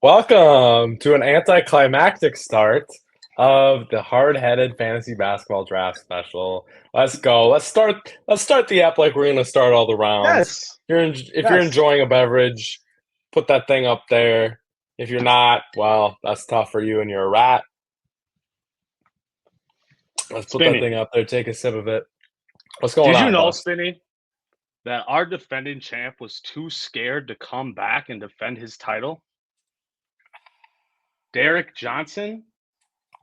Welcome to an anticlimactic start of the hard-headed fantasy basketball draft special. Let's go. Let's start the app like we're gonna start all the rounds. Yes. If you're Yes. enjoying a beverage, put that thing up there. If you're not, well, that's tough for you and you're a rat. Let's put that Spinny. thing up there. Take a sip of it. What's going Did on, you know, boss? Spinny, that our defending champ was too scared to come back and defend his title? Derek Johnson,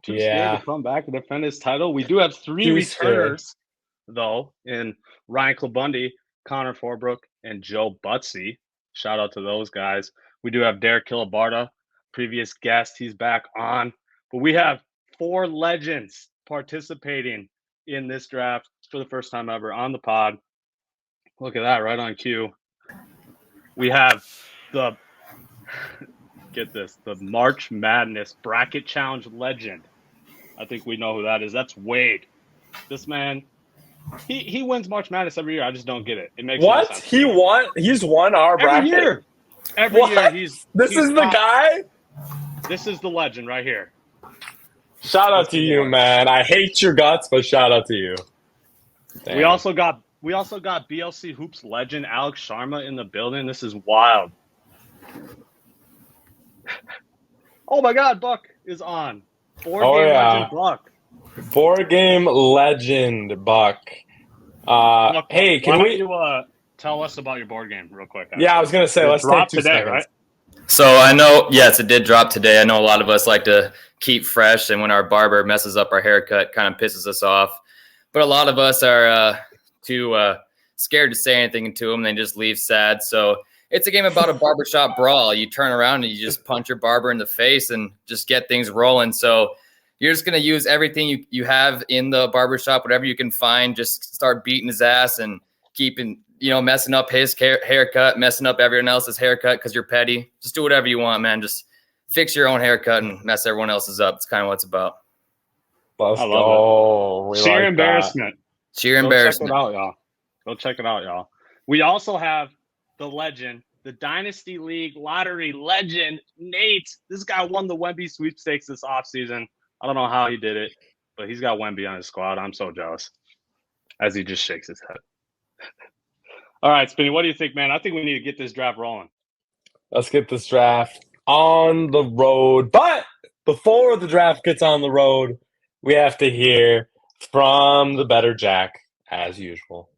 too scared Yeah, to come back and defend his title. We do have three too scared. returners, though, in Ryan Klabunde, Connor Forbrook, and Joe Butze. Shout out to those guys. We do have Derek Kilibarda, previous guest. He's back on. But we have four legends participating in this draft for the first time ever on the pod. Look at that, right on cue. We have the March Madness Bracket Challenge legend. I think we know who that is. That's Wade. This man, he wins March Madness every year. I just don't get it. It makes no What? sense. He won? He's won our Every bracket? year. Every What? year he's This is the top. guy? This is the legend right here. Shout out to you, man. I hate your guts, but shout out to you. Damn. We also got BLC Hoops legend Aleck Sharma in the building. This is wild. Oh my God, Buck is on. Four-game legend Buck. 4-game legend, Buck. Buck, Hey, can why we? don't you tell us about your board game real quick? Yeah, I was gonna say It let's take dropped 2 today, seconds. right? So I know, yes, it did drop today. I know a lot of us like to keep fresh, and when our barber messes up our haircut, kind of pisses us off. But a lot of us are too scared to say anything to them. They just leave sad. So it's a game about a barbershop brawl. You turn around and you just punch your barber in the face and just get things rolling. So you're just going to use everything you have in the barbershop, whatever you can find, just start beating his ass and keeping – messing up his haircut, messing up everyone else's haircut because you're petty. Just do whatever you want, man. Just fix your own haircut and mess everyone else's up. It's kind of what it's about. Let's I love go. it. Sheer embarrassment. Sheer embarrassment. Check it out, y'all. Go check it out, y'all. We also have the legend, the Dynasty League lottery legend, Nate. This guy won the Wemby sweepstakes this offseason. I don't know how he did it, but he's got Wemby on his squad. I'm so jealous as he just shakes his head. All right, Spinny, what do you think, man? I think we need to get this draft rolling. Let's get this draft on the road. But before the draft gets on the road, we have to hear from the better Jack, as usual.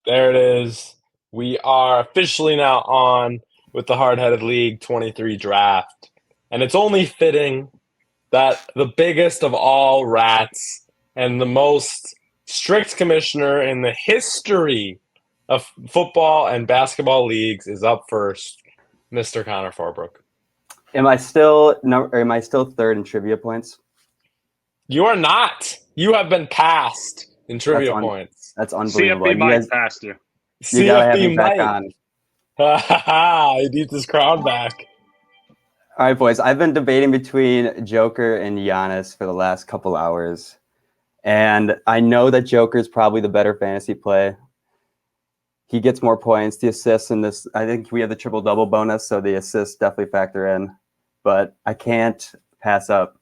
There it is. We are officially now on with the Hard-Headed League 23 draft. And it's only fitting that the biggest of all rats and the most strict commissioner in the history of football and basketball leagues is up first, Mr. Connor Forbrook. Am I still third in trivia points? You are not. You have been passed in trivia points. That's unbelievable. CFB Mike passed you. You gotta have me CFB back Mike. on. Ha ha ha! He needs his crown back. All right, boys. I've been debating between Joker and Giannis for the last couple hours. And I know that Joker's probably the better fantasy play. He gets more points, the assists in this. I think we have the triple-double bonus, so the assists definitely factor in. But I can't pass up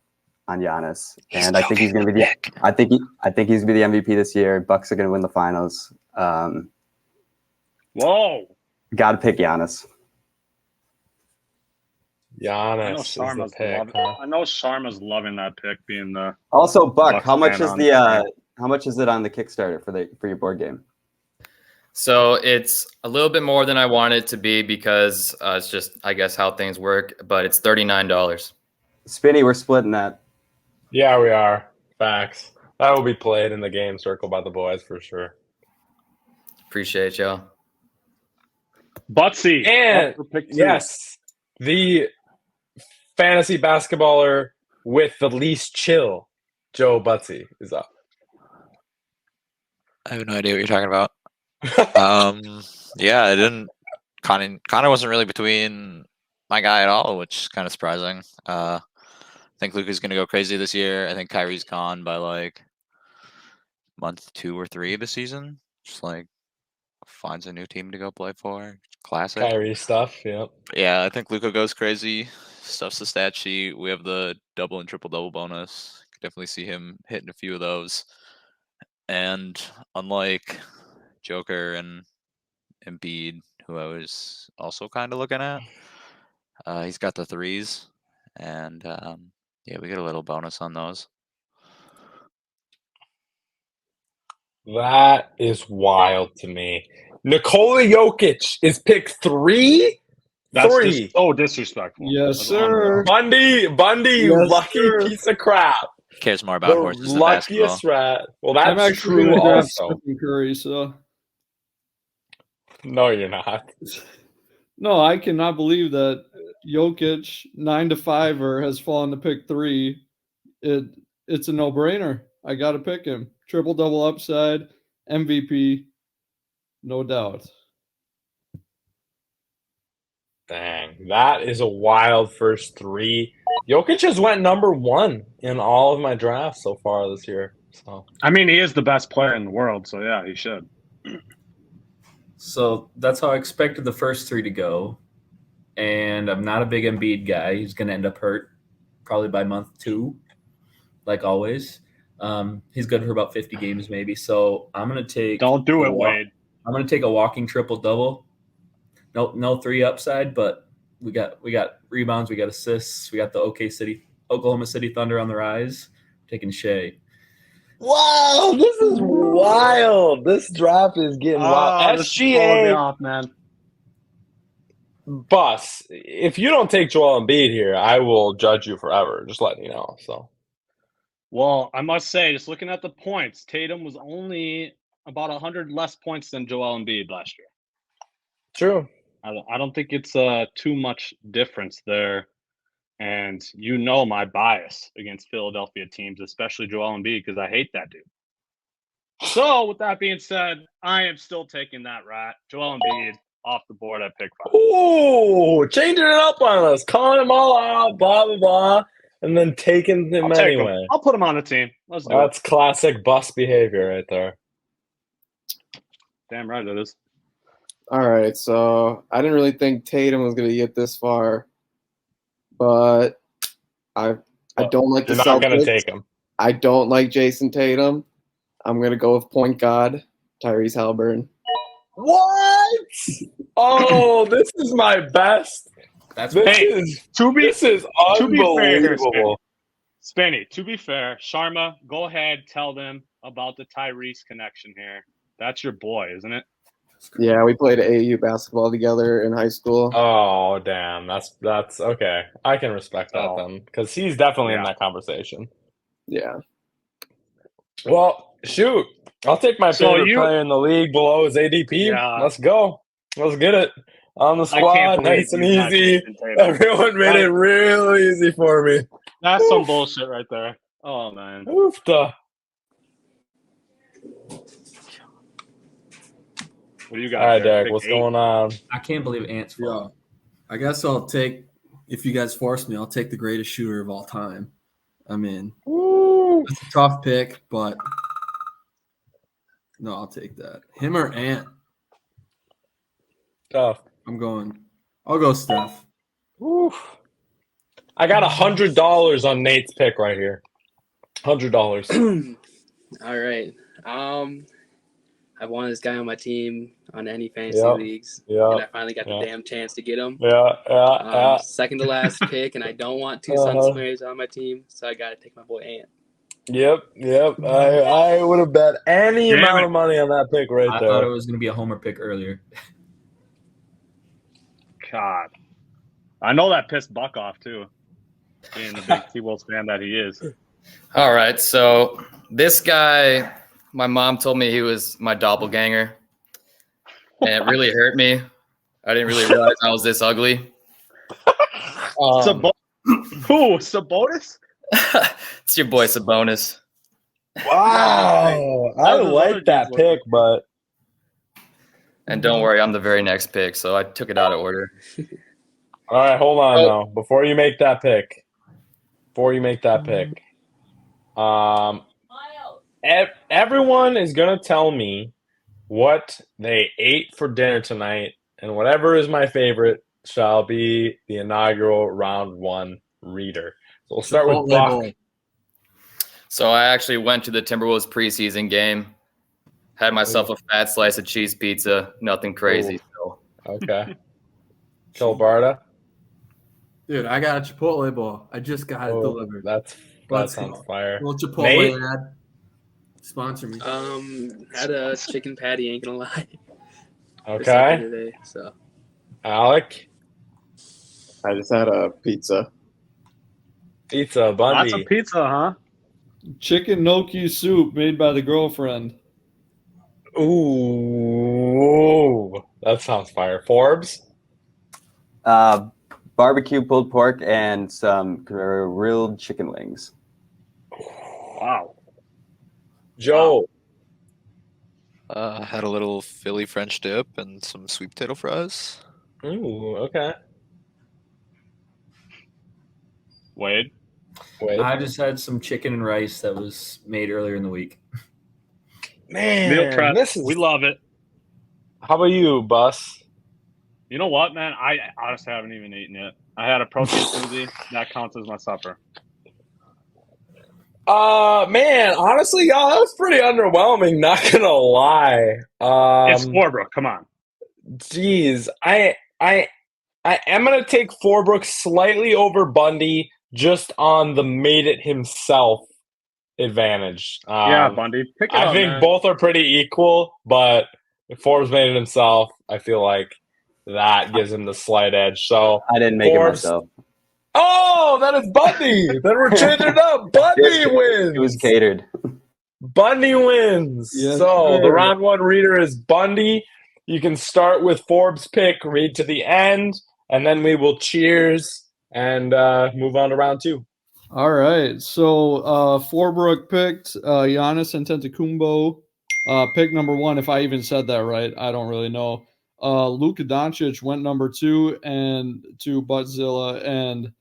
on Giannis. And I think he's going to be I think he's going to be the MVP this year. Bucks are going to win the finals. Whoa. Got to pick Giannis. Giannis is the pick. I know Sharma's loving that pick being the. Also, Buck, Bucks how much fan is on the how much is it on the Kickstarter for your board game? So it's a little bit more than I want it to be because it's just, I guess, how things work. But it's $39. Spinny, we're splitting that. Yeah, we are. Facts. That will be played in the game circle by the boys for sure. Appreciate y'all. Butze. And up for pick 2. yes, the fantasy basketballer with the least chill, Joe Butze, is up. I have no idea what you're talking about. Yeah, I didn't. Connor wasn't really between my guy at all, which is kind of surprising. I think Luka's going to go crazy this year. I think Kyrie's gone by like month 2 or 3 of the season. Just like finds a new team to go play for. Classic. Kyrie stuff, yep. But yeah, I think Luka goes crazy. Stuffs the stat sheet. We have the double and triple double bonus. Could definitely see him hitting a few of those. And unlike Joker and Embiid, who I was also kind of looking at, he's got the threes, and yeah, we get a little bonus on those. That is wild to me. Nikola Jokic is pick 3? That's 3. just so disrespectful. Yes, That's sir. unreal. Bundy, you Yes, lucky sir. piece of crap. Cares more about The horses than basketball. luckiest rat. Well, I'm that's actually true going to draft also. Stephen Curry, so. No, you're not. No, I cannot believe that Jokic 9-5er has fallen to pick 3. It's a no-brainer. I got to pick him. Triple-double upside, MVP, no doubt. Dang, that is a wild first 3. Jokic has went number 1 in all of my drafts so far this year. So I mean, he is the best player in the world, so yeah, he should. So that's how I expected the first 3 to go. And I'm not a big Embiid guy. He's going to end up hurt probably by month 2, like always. He's good for about 50 games maybe. So I'm going to take. Don't do it, Wade. I'm going to take a walking triple double. No 3 upside, but we got rebounds, we got assists, we got the Oklahoma City Thunder on the rise. Taking Shea. wow, this is wild. This draft is getting wild. This is throwing me SGA off, man. bus. If you don't take Joel Embiid here, I will judge you forever. Just letting you know. So Well, I must say, just looking at the points, Tatum was only about 100 less points than Joel Embiid last year. true. I don't think it's too much difference there. And you know my bias against Philadelphia teams, especially Joel Embiid, because I hate that dude. So, with that being said, I am still taking that rat. Joel Embiid off the board at pick 5. Ooh, changing it up on us, calling them all out, blah blah blah, and then taking him I'll take anyway. him. I'll put him on the team. Let's do That's classic bus behavior right there. it. Damn right it is. All right, so I didn't really think Tatum was going to get this far, but I don't like the You're not going to Celtics. take him. I don't like Jason Tatum. I'm going to go with point guard, Tyrese Halliburton. What? Oh, this is my best. That's This Hey, is To be this is to be fair here, unbelievable. Spinny, to be fair, Sharma, go ahead, tell them about the Tyrese connection here. That's your boy, isn't it? Yeah, we played AAU basketball together in high school. Oh, damn. That's okay. I can respect that Oh. then, because he's definitely in Yeah. that conversation. Yeah. Well, shoot. I'll take my So favorite you- player in the league below his ADP. Yeah. Let's go. Let's get it. On the I squad, can't believe nice and he's not easy. Jason Tatum. Everyone made it real easy for me. That's some Oof. bullshit right there. Oh man. Oofta. What do you got? All right, there? Derek, Pick what's 8? going on? I can't believe Ant's fault. Yeah, I guess I'll take, if you guys force me, I'll take the greatest shooter of all time. I mean, Woo. it's a tough pick, but no, I'll take that. Him or Ant? Tough. I'll go Steph. Oof. I got $100 on Nate's pick right here. $100. All right. I wanted this guy on my team on any fantasy Yep. leagues, Yeah. and I finally got the Yeah. damn chance to get him. Yeah. Second to last pick, and I don't want two Uh-huh. Sun Slayers on my team, so I got to take my boy Ant. Yep. I would have bet any Damn amount it. of money on that pick right I there. thought it was going to be a homer pick earlier. God. I know that pissed Buck off, too, being the big T-Wolves fan that he is. All right, so this guy, my mom told me he was my doppelganger, and it really hurt me. I didn't really realize I was this ugly. Who? Sabonis? It's your boy Sabonis. Wow. I like that pick, but And don't worry, I'm the very next pick, so I took it out of order. all right, hold on Oh. though. Before you make that pick, everyone is gonna tell me what they ate for dinner tonight, and whatever is my favorite shall be the inaugural round one reader. So we'll start with Chipotle Buck. bowl. So I actually went to the Timberwolves preseason game, had myself a fat slice of cheese pizza, nothing crazy. So. Okay. Kilibarda. Dude, I got a Chipotle bowl. I just got it delivered. That Let's sounds go. fire. Little Chipotle Nate? ad. Sponsor me. Had a chicken patty, ain't gonna lie. For supper Okay. today, so. Aleck. I just had a pizza. Pizza, Lots Bundy. of pizza, huh? Chicken gnocchi soup made by the girlfriend. Ooh, that sounds fire. Forbes. Barbecue pulled pork and some grilled chicken wings. Wow. Joe. Had a little Philly French dip and some sweet potato fries. Ooh, okay. Wade. I just had some chicken and rice that was made earlier in the week. Meal prep. We love it. How about you, Bus? You know what, man? I honestly haven't even eaten yet. I had a protein smoothie. That counts as my supper. Man, honestly, y'all, that was pretty underwhelming, not gonna lie. It's Forbrook. Come on. Geez, I am gonna take Forbrook slightly over Bundy just on the made it himself advantage. Yeah, Bundy. Pick it I up, think man. both are pretty equal, but if Forbes made it himself, I feel like that gives him the slight edge. So I didn't make Forbes, it myself. Oh, that is Bundy. Then we're changing it up. Bundy wins. It was catered. Bundy wins. Yes, So sir. the round one reader is Bundy. You can start with Forbes' pick, read to the end, and then we will cheers and move on to round two. All right. So Forbrook picked Giannis Antetokounmpo. Pick number one, if I even said that right, I don't really know. Luka Doncic went number two and to Buttzilla, and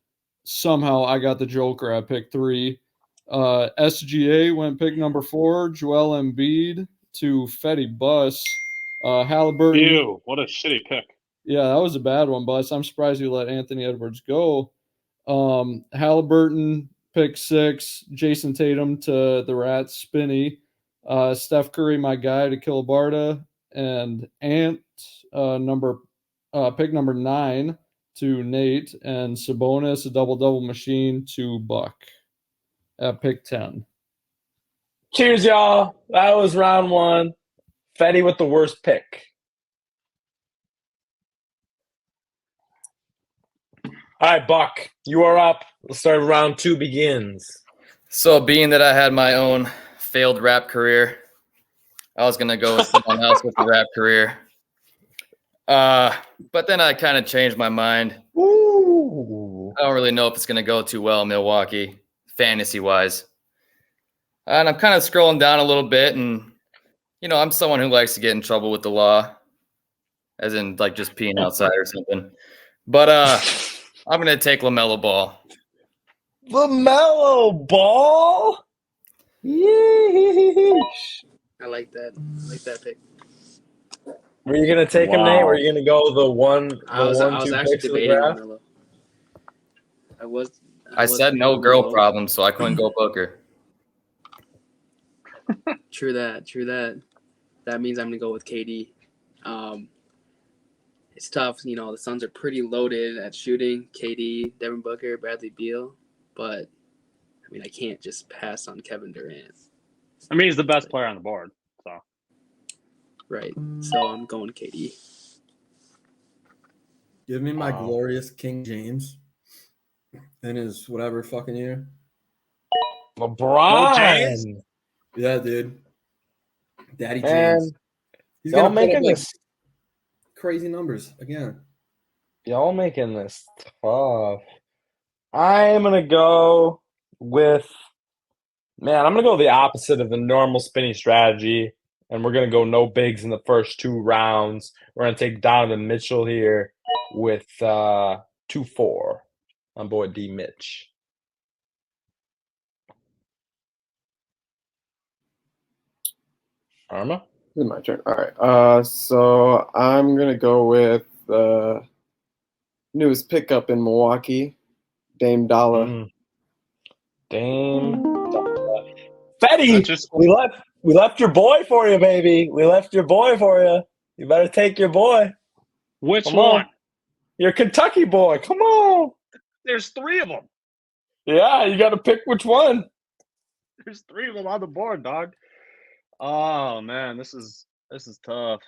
somehow I got the Joker at pick three. SGA went pick number four. Joel Embiid to Fetty Bus. Halliburton. Ew, what a shitty pick. Yeah, that was a bad one, Bus. I'm surprised you let Anthony Edwards go. Halliburton pick six. Jason Tatum to the Rats. Spinny. Steph Curry, my guy, to Kilibarda. And Ant, pick number 9 to Nate. And Sabonis, a double-double machine to Buck at pick 10. Cheers, y'all. That was round one. Fetty with the worst pick. All right, Buck, you are up. Let's start round two begins. So being that I had my own failed rap career, I was going to go with someone else with a rap career. But then I kind of changed my mind. Ooh. I don't really know if it's going to go too well in Milwaukee, fantasy-wise. And I'm kind of scrolling down a little bit, and, you know, I'm someone who likes to get in trouble with the law, as in, like, just peeing outside or something. But I'm going to take LaMelo Ball. LaMelo Ball? Yeesh. I like that. I like that pick. Were you going to take him, Nate? Were you going to go the one, I was two actually picks of the debating draft? Melo. I said no girl problem, so I couldn't go Booker. True that. That means I'm gonna go with KD. It's tough, you know. The Suns are pretty loaded at shooting. KD, Devin Booker, Bradley Beal, but I mean, I can't just pass on Kevin Durant. I mean, he's the best player on the board. So Right. So I'm going KD. Give me my Wow. glorious King James in his whatever fucking year. LeBron. James? Yeah, dude. Daddy Man, James. He's y'all gonna put up making like this. crazy numbers again. Y'all making this tough. I'm gonna go with. Man, I'm gonna go the opposite of the normal Spinny strategy, and we're gonna go no bigs in the first 2 rounds. We're gonna take Donovan Mitchell here with 2-4 on board D Mitch. Sharma? This is my turn. All right. So I'm gonna go with the newest pickup in Milwaukee, Dame Dollar. Dame. that's Fetty, just we left your boy for you, baby. We left your boy for you. You better take your boy. which Come one? on. Your Kentucky boy. Come on. There's 3 of them. Yeah, you got to pick which one. There's 3 of them on the board, dog. Oh man, this is tough.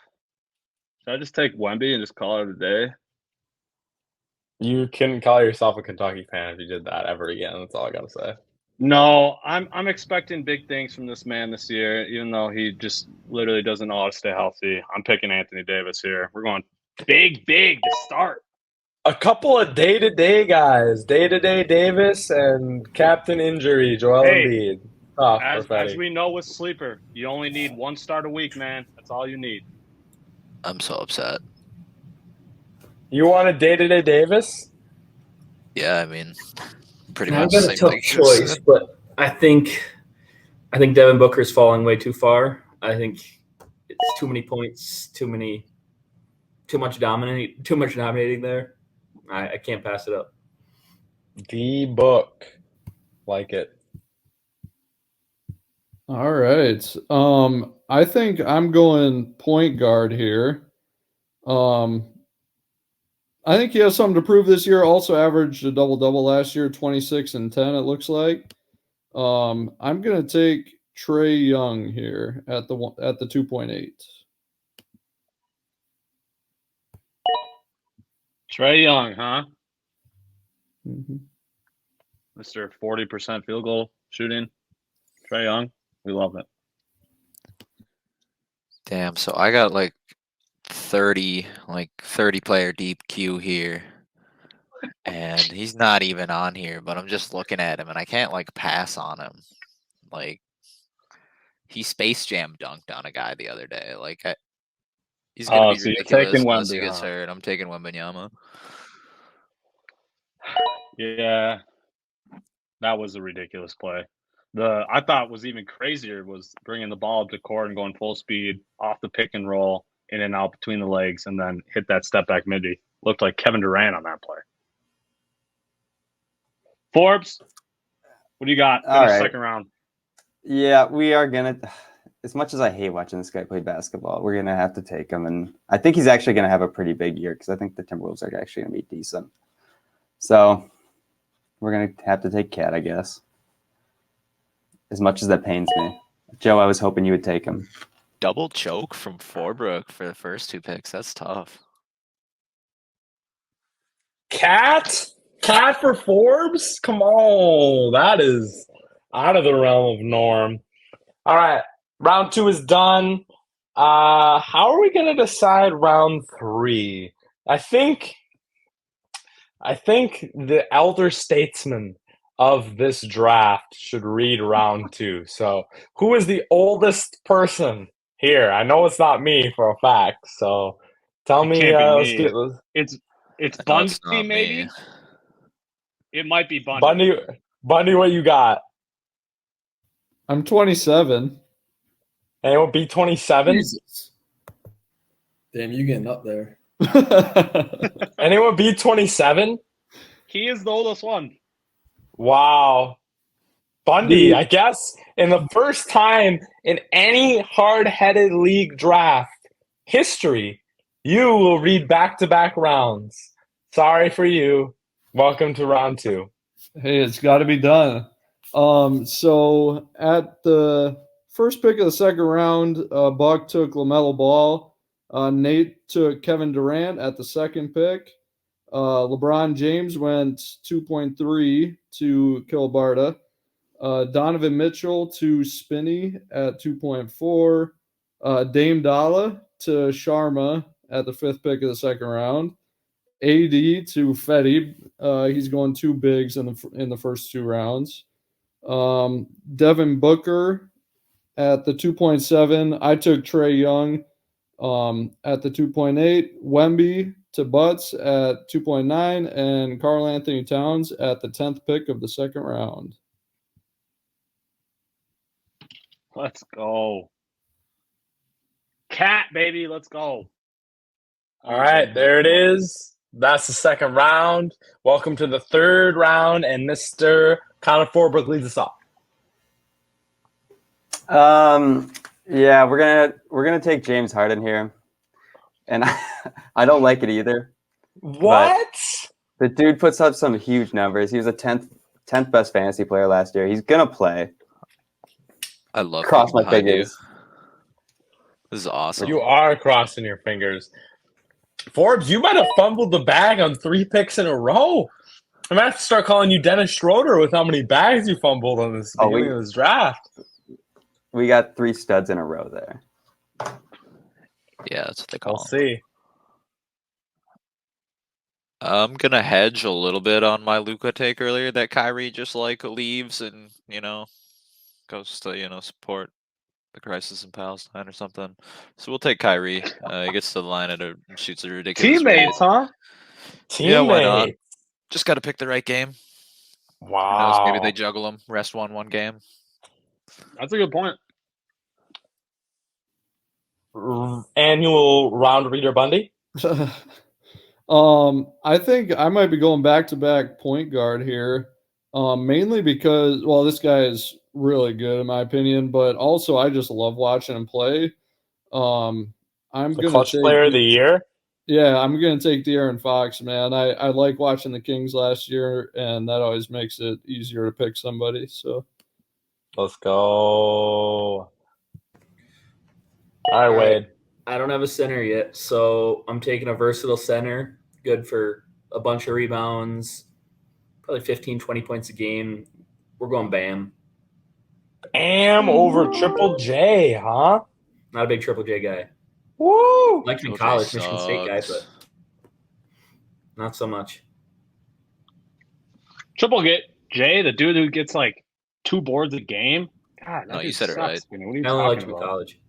Should I just take Wemby and just call it a day? You couldn't call yourself a Kentucky fan if you did that ever again. That's all I got to say. No, I'm expecting big things from this man this year, even though he just literally doesn't know how to stay healthy. I'm picking Anthony Davis here. We're going big to start. A couple of day-to-day guys. Day-to-day Davis and captain injury, Joel Hey, Embiid. Tough for As Fetty. we know with Sleeper, you only need 1 start a week, man. That's all you need. I'm so upset. You want a day-to-day Davis? Yeah, I mean, pretty I've much got the a same tough thing you just choice, said. but I think Devin Booker's falling way too far. I think it's too many points, too much dominating there. I can't pass it up. D-Book. Like it. All right. I think I'm going point guard here. I think he has something to prove this year. Also averaged a double-double last year, 26 and 10, it looks like. I'm going to take Trae Young here at the 2.8. Trae Young, huh? Mm-hmm. Mr. 40% field goal shooting. Trae Young. We love it. Damn, so I got like 30 player deep queue here. And he's not even on here, but I'm just looking at him and I can't like pass on him. Like he Space Jam dunked on a guy the other day. Like he's gonna be So you're ridiculous taking unless he Wemby, gets huh? hurt. I'm taking Wembanyama. Yeah, that was a ridiculous play. I thought was even crazier was bringing the ball up to court and going full speed off the pick and roll in and out between the legs and then hit that step back midi. Looked like Kevin Durant on that play. Forbes, what do you got? All Finish right. second round. Yeah, we are going to, as much as I hate watching this guy play basketball, we're going to have to take him. And I think he's actually going to have a pretty big year because I think the Timberwolves are actually going to be decent. So we're going to have to take Cat, I guess. As much as that pains me. Joe, I was hoping you would take him. Double choke from Forbrook for the first 2 picks. That's tough. Cat for Forbes? Come on. That is out of the realm of norm. All right. Round 2 is done. How are we going to decide round 3? I think the elder statesman of this draft should read round 2. So who is the oldest person here? I know it's not me for a fact. So tell me. Can't be Let's me. get It's I know Bundy, it's not maybe. me. It might be Bundy. Bundy, what you got? I'm 27. Anyone be 27? Jesus. Damn, you getting up there. Anyone be 27? He is the oldest one. Wow. Bundy, I guess, in the first time in any hard-headed league draft history, you will read back-to-back rounds. Sorry for you. Welcome to round 2. Hey, it's got to be done. So at the first pick of the second round, Buck took LaMelo Ball. Nate took Kevin Durant at the second pick. LeBron James went 2.3 to Kilibarda. Donovan Mitchell to Spinny at 2.4. Dame Dalla to Sharma at the fifth pick of the second round. AD to Fetty. He's going two bigs in the first two rounds. Devin Booker at the 2.7. I took Trey Young at the 2.8. Wemby to Butze at 2.9. And Karl Anthony Towns at the 10th pick of the second round. Let's go. Cat, baby, let's go. All right, there it is. That's the second round. Welcome to the third round, and Mr. Connor Forbrook leads us off. Yeah, we're gonna take James Harden here, and I don't like it either. What? The dude puts up some huge numbers. He was a 10th best fantasy player last year. He's gonna play. I love Cross being my behind you. fingers. This is awesome. You are crossing your fingers. Forbes, you might have fumbled the bag on 3 picks in a row. I might have to start calling you Dennis Schroeder with how many bags you fumbled on this beginning of this draft. We got 3 studs in a row there. Yeah, that's what they call We'll them. see. I'm gonna hedge a little bit on my Luka take earlier that Kyrie just like leaves and goes to support the crisis in Palestine or something. So we'll take Kyrie. He gets to the line and shoots a ridiculous Teammates, huh? Yeah, why not? Teammates. Just got to pick the right game. Who knows? Wow. Maybe they juggle them. Rest one game. That's a good point. Annual round reader Bundy. I think I might be going back-to-back point guard here, mainly because, well, this guy is really good in my opinion, but also I just love watching him play. I'm The gonna clutch player of the year. Yeah, I'm gonna take De'Aaron Fox, man. I like watching the Kings last year, and that always makes it easier to pick somebody. So Let's go. All right, Wade. I don't have a center yet, so I'm taking a versatile center, good for a bunch of rebounds, probably 15, 20 points a game. We're going Bam. Bam over Triple J, huh? Not a big Triple J guy. Woo! Liked him in Triple J college, Michigan State guy, sucks. but not so much. Triple J, the dude who gets like 2 boards a game. God, that No, you dude said it sucks. right. What are you I only liked talking him in about? college.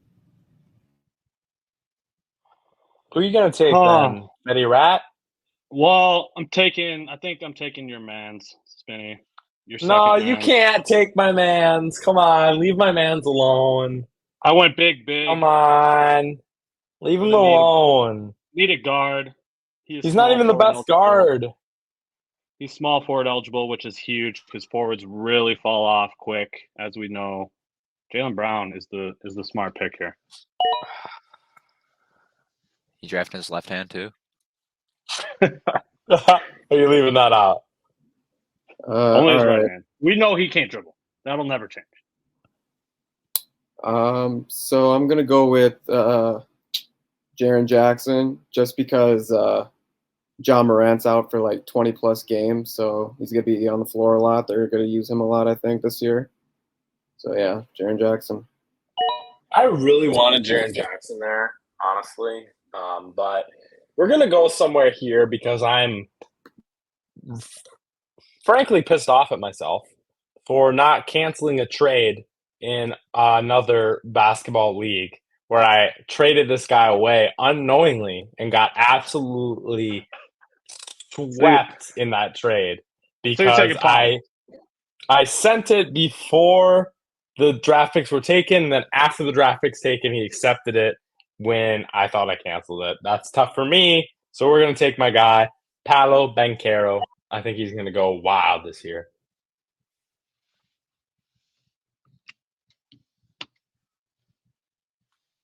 Who are you gonna take then? Fetty Rat? Well, I think I'm taking your man's, Spinny. Your No, second you man. can't take my mans. Come on, leave my mans alone. I went big. Come on, leave him Gonna alone. Need a guard. He's not even the best guard. He's small forward eligible, which is huge because forwards really fall off quick, as we know. Jaylen Brown is the smart pick here. You drafting his left hand too? Are you leaving that out? Only his all right right. hand. We know he can't dribble. That'll never change. So I'm gonna go with Jaren Jackson just because John Morant's out for like 20 plus games, so he's gonna be on the floor a lot. They're gonna use him a lot, I think, this year. So yeah, Jaren Jackson. I really wanted Jaren Jackson there, honestly, but we're gonna go somewhere here because I'm frankly pissed off at myself for not canceling a trade in another basketball league where I traded this guy away unknowingly and got absolutely swept in that trade because taking Paul. I sent it before the draft picks were taken, and then after the draft picks taken, he accepted it when I thought I canceled it. That's tough for me, so we're going to take my guy, Paolo Banchero. I think he's going to go wild this year.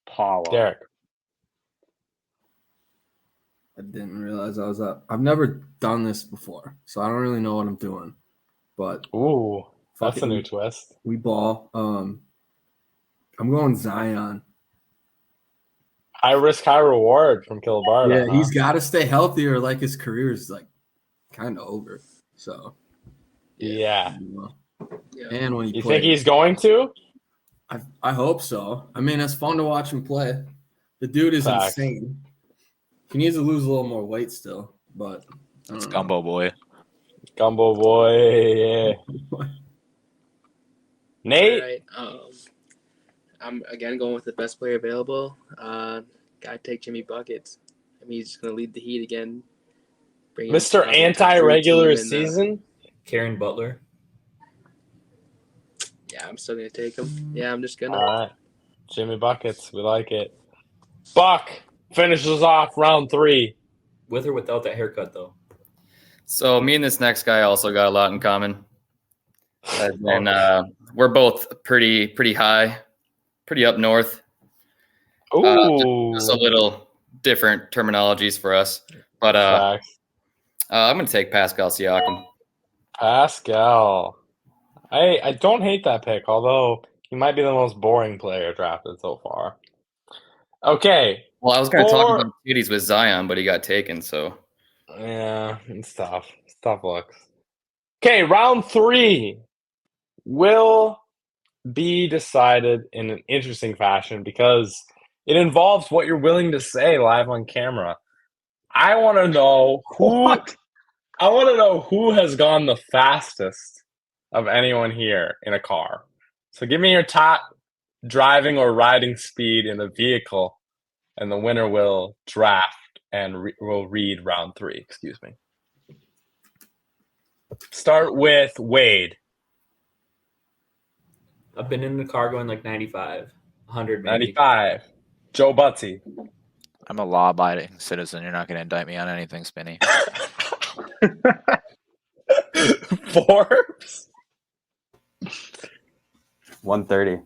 Paulo. Derek. I didn't realize I was up. I've never done this before, so I don't really know what I'm doing. But Ooh. Fuck That's it, a new twist. we ball. I'm going Zion. High risk, high reward from Kilibarda. Yeah, he's got to stay healthy, or like his career is like kind of over. So Yeah. Yeah. And when he You plays, think he's going to? I hope so. I mean, it's fun to watch him play. The dude is Facts. insane. He needs to lose a little more weight still, but It's Gumbo Boy. Gumbo boy. Yeah. Nate? All right. I'm again going with the best player available. Gotta take Jimmy Buckets. I mean, he's just gonna lead the Heat again. Mr. probably a top three Anti-regular team in the- season? Karen Butler. Yeah, I'm still gonna take him. Yeah, I'm just gonna. All right. Jimmy Buckets. We like it. Buck finishes off round 3. With or without that haircut, though. So me and this next guy also got a lot in common. And we're both pretty high, pretty up north. Ooh. Just a little different terminologies for us. But Facts. I'm going to take Pascal Siakam. Pascal. I don't hate that pick, although he might be the most boring player drafted so far. Okay. Well, I was going to talk about cuties with Zion, but he got taken, so. Yeah, it's tough. It's tough looks. Okay, round 3 will be decided in an interesting fashion because it involves what you're willing to say live on camera. I want to know who has gone the fastest of anyone here in a car. So give me your top driving or riding speed in a vehicle, and the winner will draft and will read round 3. Excuse me. Start with Wade. I've been in the car going like 95, 100 maybe. 95. Joe Butze. I'm a law-abiding citizen. You're not going to indict me on anything, Spinny. Forbes. 130.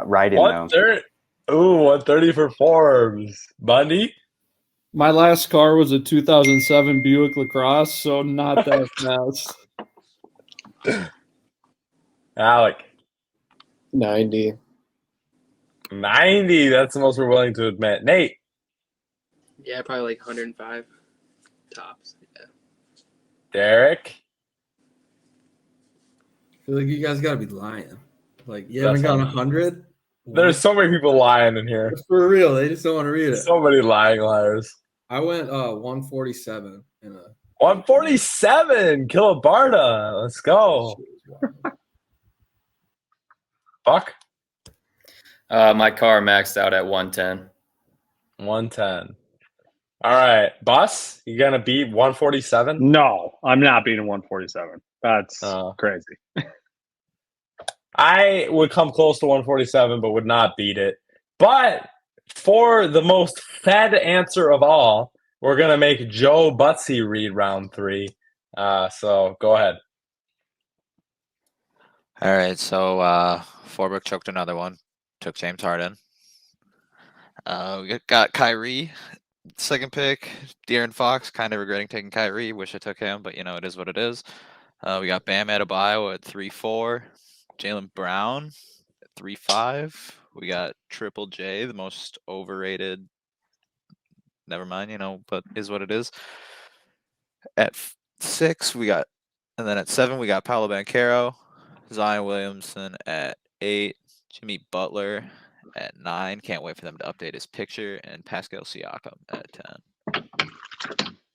Riding now. 130. Ooh, 130 for Forbes. Bundy. My last car was a 2007 Buick LaCrosse, so not that fast. Aleck. 90. 90. That's the most we're willing to admit. Nate. Yeah, probably like 105 tops. Yeah. Derek. I feel like you guys got to be lying. Like, you haven't That's gone not- 100? There's so many people lying in here. For real, they just don't want to read it. So many lying liars. I went 147 in a 147. Kilibarda. Let's go. Buck. My car maxed out at 110. 110. All right. Bus, you going to beat 147? No, I'm not beating 147. That's crazy. I would come close to 147, but would not beat it. But for the most fed answer of all, we're going to make Joe Butze read round 3. So go ahead. All right, so Forbrook choked another one. Took James Harden. We got Kyrie, second pick. De'Aaron Fox, kind of regretting taking Kyrie. Wish I took him, but it is what it is. We got Bam Adebayo at 3-4. Jaylen Brown at 3-5. We got Triple J, the most overrated. Never mind, but is what it is. At 6, we got, and then at 7, we got Paolo Banchero, Zion Williamson at 8, Jimmy Butler at 9. Can't wait for them to update his picture, and Pascal Siakam at 10.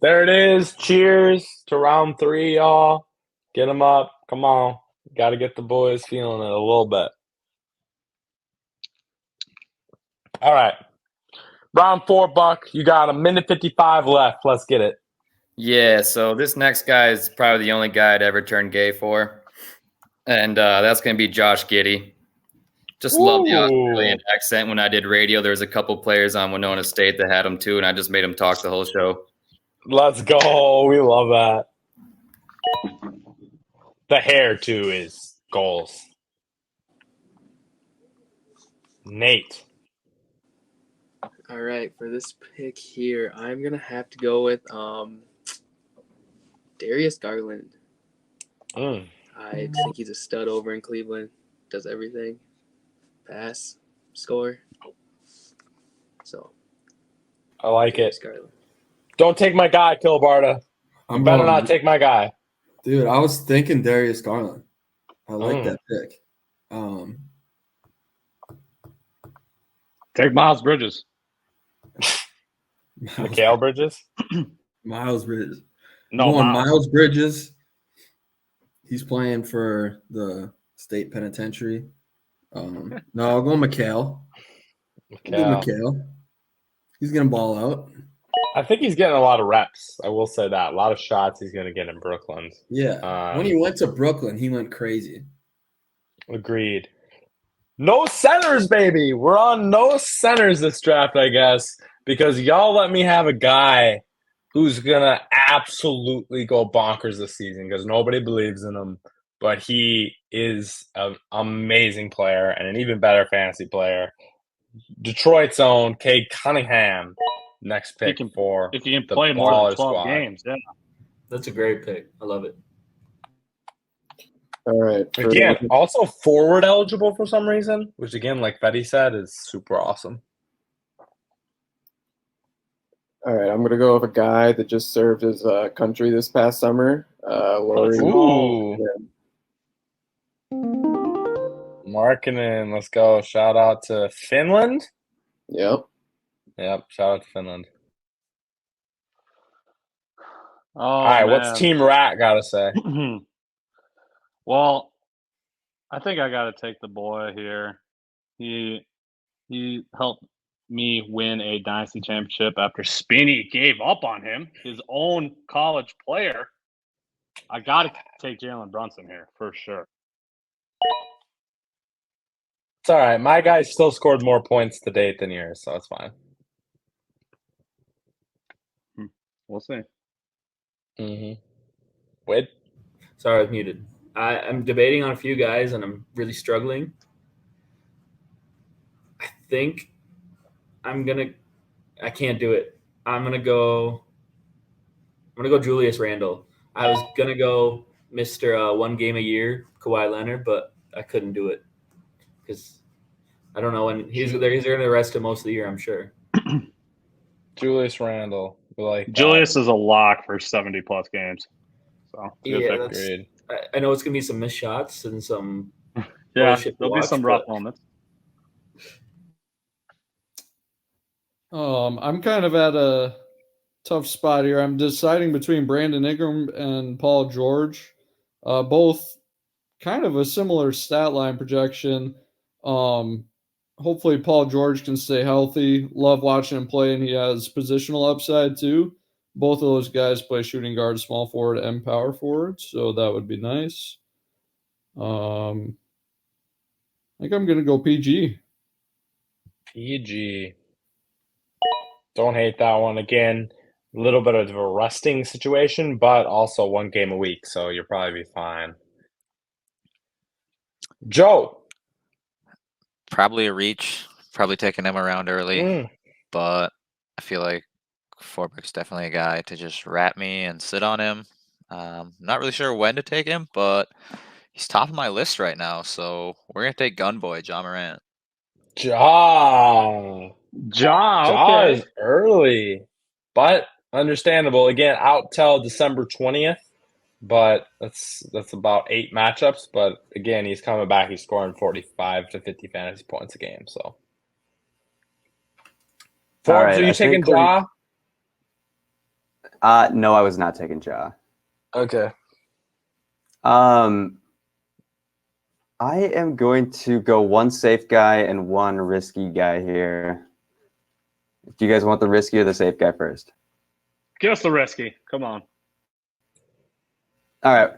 There it is. Cheers to round 3, y'all. Get them up. Come on. Got to get the boys feeling it a little bit. All right. Round 4, Buck. You got a minute 55 left. Let's get it. Yeah, so this next guy is probably the only guy I'd ever turn gay for. And that's going to be Josh Giddey. Just love the Australian accent. When I did radio, there was a couple players on Winona State that had him too, and I just made him talk the whole show. Let's go. We love that. The hair, too, is goals. Nate. All right, for this pick here, I'm gonna have to go with Darius Garland. I think he's a stud over in Cleveland. Does everything. Pass, score. So I like Darius it. Garland. Don't take my guy, Kilibarda. You I'm better going, not take my guy. dude. I was thinking Darius Garland. I like Mm. that pick. Take Miles Bridges. Mikal Bridges. Miles Bridges. No, Going Miles. Miles Bridges. He's playing for the state penitentiary. No, I'll go Mikal. I'll do Mikal. Mikal. He's gonna ball out. I think he's getting a lot of reps. I will say that. A lot of shots he's going to get in Brooklyn. Yeah. When he went to Brooklyn, he went crazy. Agreed. No centers, baby. We're on no centers this draft, I guess, because y'all let me have a guy who's going to absolutely go bonkers this season because nobody believes in him. But he is an amazing player and an even better fantasy player. Detroit's own Cade Cunningham. Next pick for if you can the play more than Baller 12 squad. games, yeah. That's a great pick. I love it. All right. Again, also forward eligible for some reason, which again, like Fetty said, is super awesome. All right, I'm going to go with a guy that just served his country this past summer. Laurie. Ooh. Markkinen, let's go. Shout out to Finland. Yep. Yep, shout out to Finland. Oh, All right, what's man. Team Rat got to say? Well, I think I got to take the boy here. He helped me win a dynasty championship after Spinny gave up on him, his own college player. I got to take Jalen Brunson here for sure. It's all right. My guy still scored more points to date than yours, so it's fine. We'll see. Mm-hmm. Wade? Sorry, I was muted. I'm debating on a few guys, and I'm really struggling. I think I can't do it. I'm gonna go Julius Randle. I was gonna go Mr. One game a year, Kawhi Leonard, but I couldn't do it because I don't know when he's gonna rest him most of the year, I'm sure. Julius Randle. We like that. Julius is a lock for 70-plus games. So Yeah, Agreed. I know it's gonna be some missed shots and some yeah, bullshit to there'll be watch, some rough moments. I'm kind of at a tough spot here. I'm deciding between Brandon Ingram and Paul George. Both kind of a similar stat line projection. Hopefully Paul George can stay healthy. Love watching him play, and he has positional upside too. Both of those guys play shooting guard, small forward, and power forward, so that would be nice. I think I'm going to go PG. PG. Don't hate that one. Again, a little bit of a resting situation, but also 1 game a week, so you'll probably be fine. Joe. Probably a reach. Probably taking him around early, but I feel like Forbrook's definitely a guy to just rat me and sit on him. Not really sure when to take him, but he's top of my list right now, so we're gonna take Gunboy, John Morant. Ja Okay. is early, but understandable. Again, out till December 20th, but that's about 8 matchups. But again, he's coming back. He's scoring 45 to 50 fantasy points a game. So, Forbes, right, are you I taking think we're- Ja? No, I was not taking Ja. Okay. I am going to go one safe guy and one risky guy here. Do you guys want the risky or the safe guy first? Give us the risky. Come on. All right,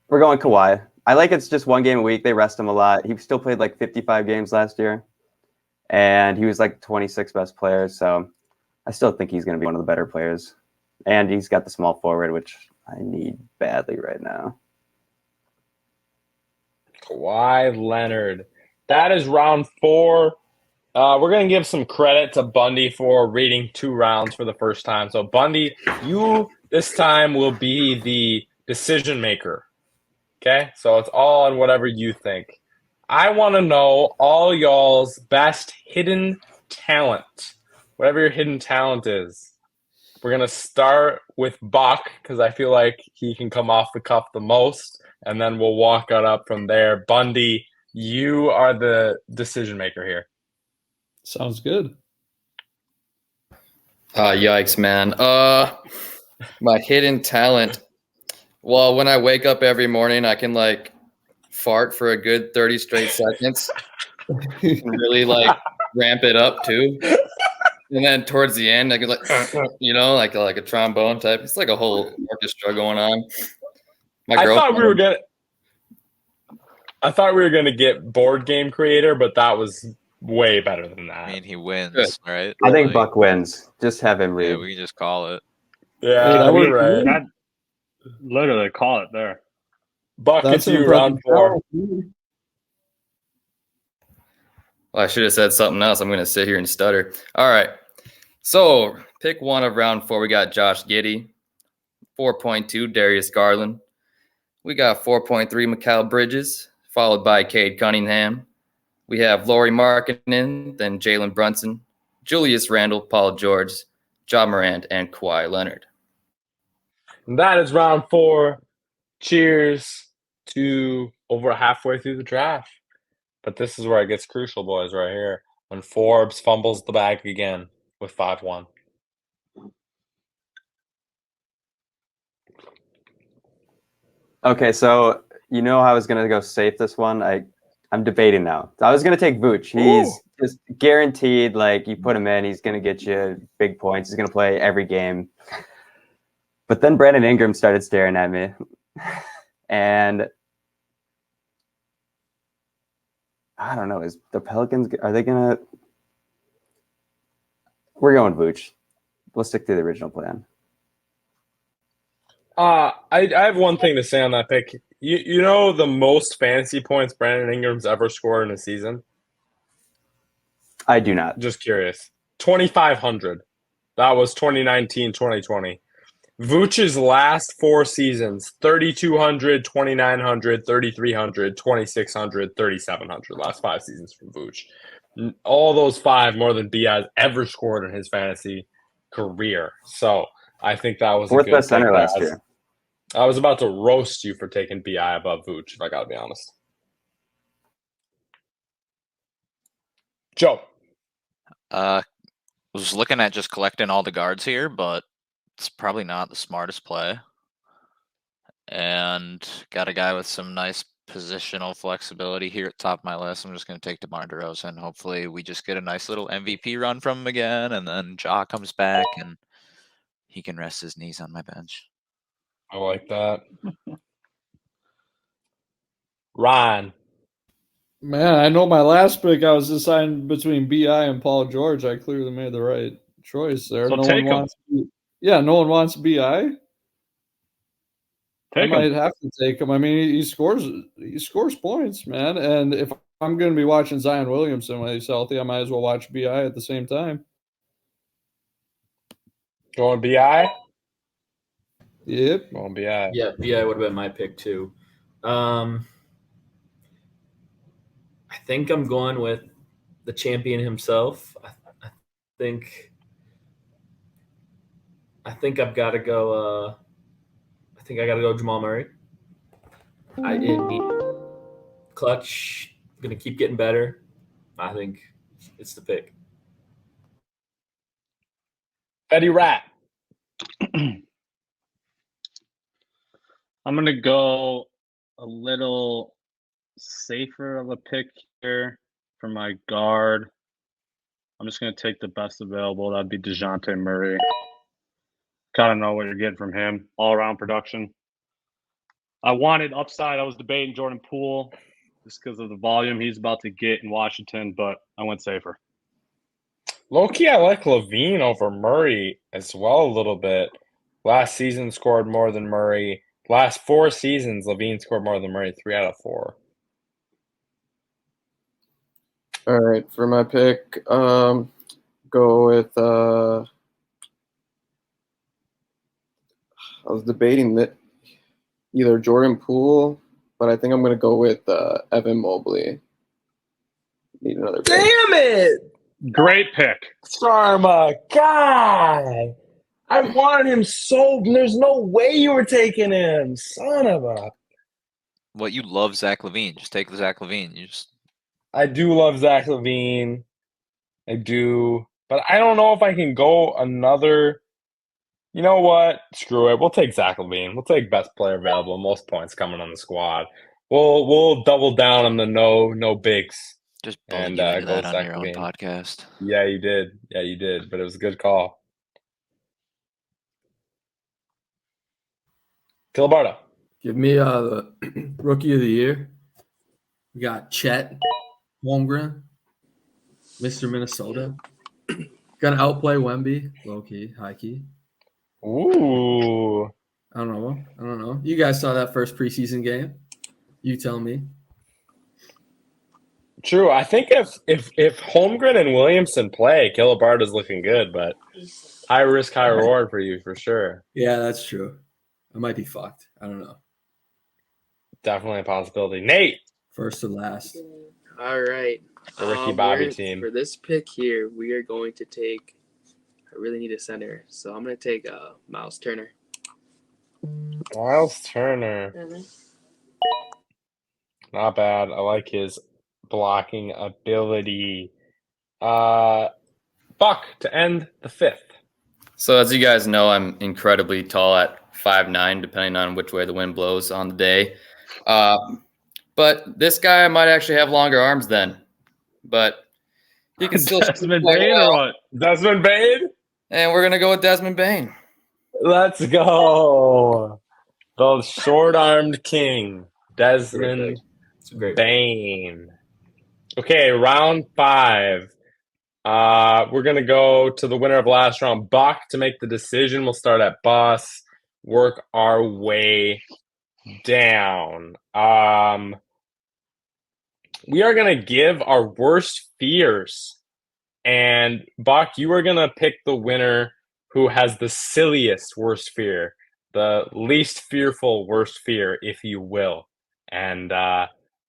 we're going Kawhi. I like it's just 1 game a week. They rest him a lot. He still played like 55 games last year, and he was like 26th best player. So I still think he's going to be one of the better players. And he's got the small forward, which I need badly right now. Kawhi Leonard. That is round 4. We're going to give some credit to Bundy for reading 2 rounds for the first time. So, Bundy, you this time will be the decision maker. Okay, so it's all on whatever you think. I want to know all y'all's best hidden talent. Whatever your hidden talent is. We're going to start with Bach because I feel like he can come off the cuff the most, and then we'll walk it up from there. Bundy, you are the decision maker here. Sounds good. Yikes, man. My hidden talent. Well, when I wake up every morning, I can like fart for a good 30 straight seconds and really like ramp it up too. And then towards the end, I can like, like a trombone type. It's like a whole orchestra going on. I thought we were gonna get board game creator, but that was way better than that. I mean, he wins, Good. right? I think Like, Buck wins. Just have him read. Yeah, we can just call it. Yeah, that you're would- right. Literally, call it there. Buck, That's it's an you, round impressive 4. talent. Well, I should have said something else. I'm going to sit here and stutter. All right. So pick one of round 4. We got Josh Giddey, 4.2, Darius Garland. We got 4.3, Mikal Bridges, followed by Cade Cunningham. We have Laurie Markkinen, then Jalen Brunson, Julius Randle, Paul George, Ja Morant, and Kawhi Leonard. And that is round 4. Cheers to over halfway through the draft. But this is where it gets crucial, boys, right here. When Forbes fumbles the bag again with 5-1. Okay, so you know how I was gonna go safe this one. I'm debating now. I was gonna take Vooch. He's just guaranteed. Like you put him in, he's gonna get you big points. He's gonna play every game. But then Brandon Ingram started staring at me, and I don't know. Is the Pelicans? Are they gonna? We're going Vooch. We'll stick to the original plan. I have one thing to say on that pick. You know the most fantasy points Brandon Ingram's ever scored in a season? I do not. Just curious. 2,500. That was 2019, 2020. Vooch's last 4 seasons, 3,200, 2,900, 3,300, 2,600, 3,700. Last 5 seasons from Vooch. All those 5 more than Bi's ever scored in his fantasy career. So I think that was Fourth a good best center pick last there. year. I was about to roast you for taking BI above Vooch, if I gotta be honest. Joe. Was looking at just collecting all the guards here, but it's probably not the smartest play. And got a guy with some nice positional flexibility here at top of my list. I'm just going to take DeMar DeRozan. Hopefully we just get a nice little MVP run from him again, and then Ja comes back and he can rest his knees on my bench. I like that. Ryan. Man, I know my last pick, I was deciding between BI and Paul George. I clearly made the right choice there. So no take one him. wants. No one wants BI. I Take might him. have to take him. I mean, he scores points, man. And if I'm going to be watching Zion Williamson when he's healthy, I might as well watch BI at the same time. Going BI? Yep. Going BI. Yeah, BI would have been my pick too. I think I'm going with the champion himself. I think I've got to go. I think I got to go Jamal Murray. Clutch, going to keep getting better. I think it's the pick. Fetty Rat. I'm going to go a little safer of a pick here for my guard. I'm just going to take the best available. That'd be DeJounte Murray. Kind of know what you're getting from him. All-around production. I wanted upside. I was debating Jordan Poole just because of the volume he's about to get in Washington, but I went safer. Low-key, I like Levine over Murray as well a little bit. Last season scored more than Murray. Last 4 seasons, Levine scored more than Murray, 3 out of 4. All right, for my pick, go with. I was debating that either Jordan Poole but I think I'm going to go with Evan Mobley. Need another pick. Damn it! Great pick. Sharma, God! I wanted him so. There's no way you were taking him. Son of a. What, you love Zach LaVine? Just take Zach LaVine. I do love Zach LaVine. I do. But I don't know if I can go another. You know what? Screw it. We'll take Zach LaVine. We'll take best player available. Most points coming on the squad. We'll double down on the no bigs. Just And bullied you into go that on Zach your own LaVine. podcast. Yeah, you did. Yeah, you did. But it was a good call. Kilibarda. Give me the rookie of the year. We got Chet Holmgren, Mr. Minnesota. Gonna outplay Wemby, low key, high key. Ooh. I don't know. You guys saw that first preseason game. You tell me. True. I think if Holmgren and Williamson play, Kilibarda's looking good, but high risk, high reward for you for sure. Yeah, that's true. I might be fucked. I don't know. Definitely a possibility. Nate. First to last. All right. The Ricky Bobby team. For this pick here, we are going to take. I really need a center, so I'm going to take Miles Turner. Miles Turner. Not bad. I like his blocking ability. Buck to end the fifth. So as you guys know, I'm incredibly tall at 5'9", depending on which way the wind blows on the day. But this guy might actually have longer arms then. But he can still Desmond Bane or what? Desmond Bane? And we're going to go with Desmond Bane. Let's go. The short-armed king, Desmond Bane. Okay, round 5. We're going to go to the winner of last round, Buck, to make the decision. We'll start at Bus, work our way down. We are going to give our worst fears. And Buck, you are going to pick the winner who has the silliest worst fear, the least fearful worst fear, if you will. And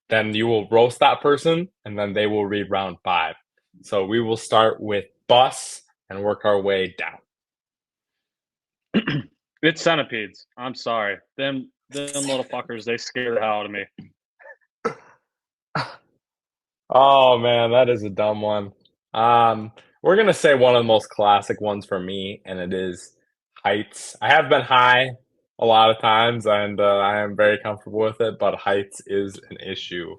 then you will roast that person, and then they will read round 5. So we will start with Bus and work our way down. It's centipedes. I'm sorry. Them little fuckers, they scare the hell out of me. Oh, man, that is a dumb one. We're going to say one of the most classic ones for me, and it is heights. I have been high a lot of times, and I am very comfortable with it, but heights is an issue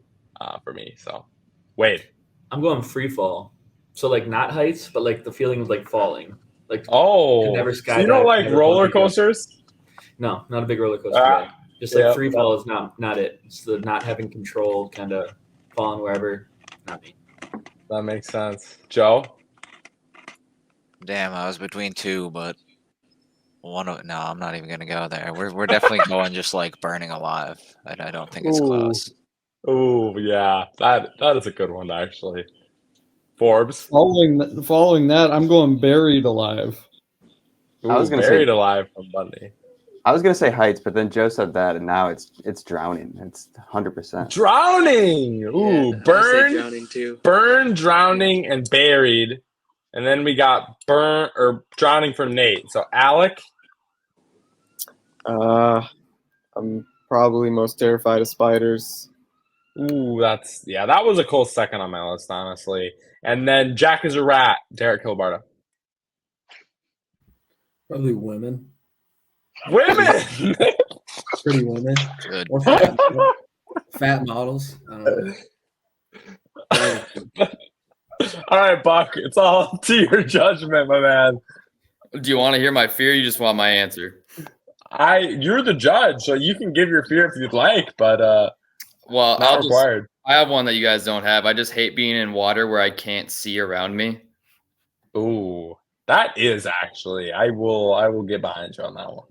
for me. So, Wade. I'm going free fall. So, like, not heights, but, like, the feeling of, like, falling. Like, never skydive. So you don't like never roller bungee jump. coasters? No, not a big roller coaster guy. Just, like, yeah. free fall is not it. It's the not having control, kind of falling wherever. Not me. That makes sense. Joe? Damn, I was between two, but no, I'm not even gonna go there. We're definitely going just like burning alive. I don't think it's close. Ooh, yeah, that is a good one actually. Forbes. Following that, I'm going buried alive. Ooh, I was gonna buried say alive from Bundy. I was gonna say heights, but then Joe said that, and now it's drowning. It's 100%. Drowning. Ooh, Yeah, I burn, say drowning too. burn, drowning, and buried, and then we got burn or drowning from Nate. So Aleck. I'm probably most terrified of spiders. Ooh, that was a close second on my list, honestly. And then Jack is a rat. Derek Kilibarda. Probably women. Women. Pretty women. Good. Or fat models. I don't know. All right, Buck. It's all to your judgment, my man. Do you want to hear my fear? Or you just want my answer? You're the judge, so you can give your fear if you'd like, but well, not required. I have one that you guys don't have. I just hate being in water where I can't see around me. Ooh, that is actually. I will get behind you on that one.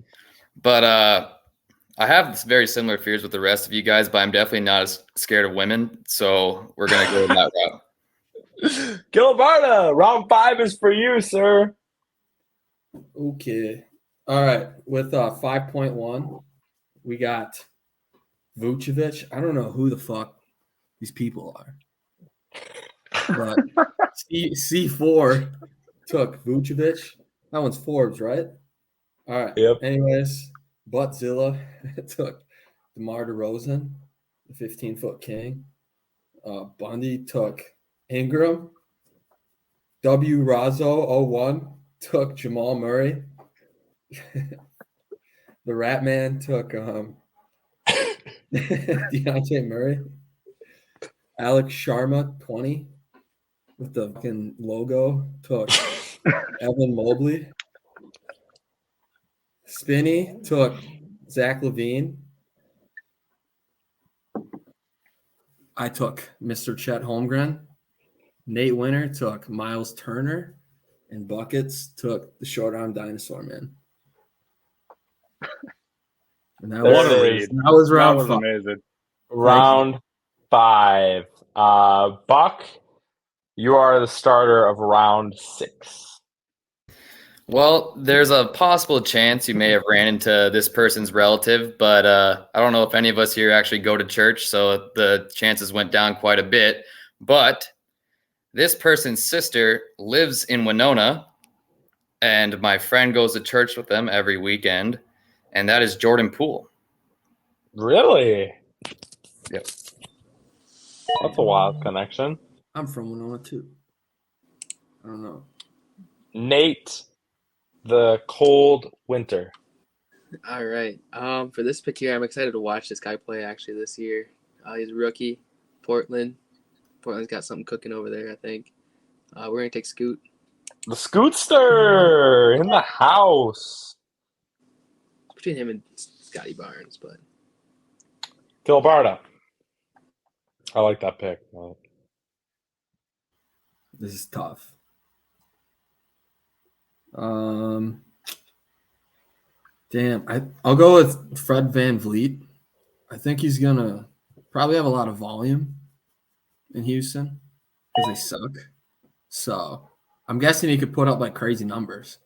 But I have very similar fears with the rest of you guys, but I'm definitely not as scared of women, so we're gonna go that route. Kilibarda, round 5 is for you, sir. Okay. All right. With 5.1, we got Vucevic. I don't know who the fuck these people are. But C4 took Vucevic. That one's Forbes, right? All right. Yep. Anyways, Buttzilla took DeMar DeRozan, the 15-foot king. Bundy took Ingram. W. Rossow 01 took Jamal Murray. The Rat Man took Deontay Murray. Aleck Sharma 20 with the fucking logo took Evan Mobley. Spinny took Zach LaVine. I took Mr. Chet Holmgren. Nate Winter took Miles Turner. And Buckets took the short arm dinosaur man. And that What There a it read. is. that was That round was 5. amazing. Round 5. Buck, you are the starter of round 6. Well, there's a possible chance you may have ran into this person's relative, but I don't know if any of us here actually go to church, so the chances went down quite a bit. But this person's sister lives in Winona, and my friend goes to church with them every weekend, and that is Jordan Poole. Really? Yep. That's a wild connection. I'm from Winona too. I don't know. Nate, the cold winter. All right. For this pick here, I'm excited to watch this guy play actually this year. He's a rookie, Portland. Portland's got something cooking over there, I think. We're gonna take Scoot. The Scootster in the house. Between him and Scotty Barnes, but Kilibarda. I like that pick. This is tough. I'll go with Fred VanVleet. I think he's gonna probably have a lot of volume in Houston because they suck. So I'm guessing he could put up like crazy numbers.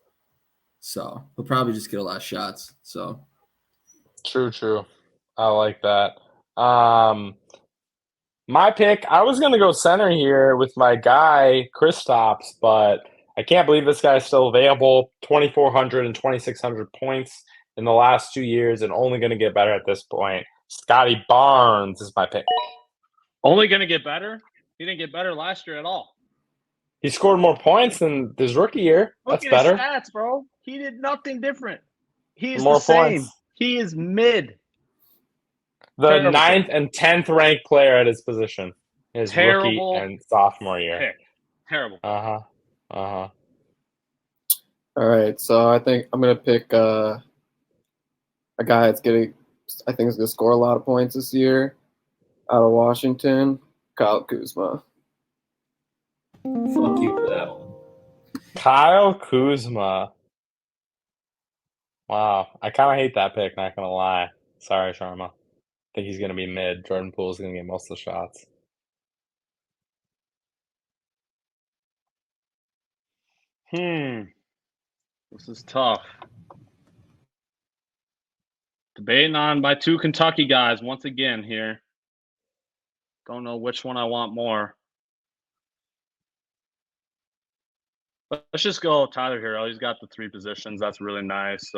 So he'll probably just get a lot of shots. So True. I like that. My pick, I was going to go center here with my guy, Kristaps, but I can't believe this guy is still available. 2,400 and 2,600 points in the last 2 years and only going to get better at this point. Scotty Barnes is my pick. Only going to get better? He didn't get better last year at all. He scored more points than his rookie year. Look That's at better. his stats, bro. He did nothing different. He's More the same. points. He is mid. The Terrible 9th and 10th ranked player at his position. His Terrible rookie and sophomore year. pick. Terrible. Uh-huh. All right, so I think I'm gonna pick a guy that's I think is gonna score a lot of points this year out of Washington, Kyle Kuzma. Fuck you for that one. Kyle Kuzma. Wow. I kind of hate that pick, not going to lie. Sorry, Sharma. I think he's going to be mid. Jordan Poole's going to get most of the shots. This is tough. Debating on my 2 Kentucky guys once again here. Don't know which one I want more. Let's just go Tyler Hero. He's got the 3 positions. That's really nice.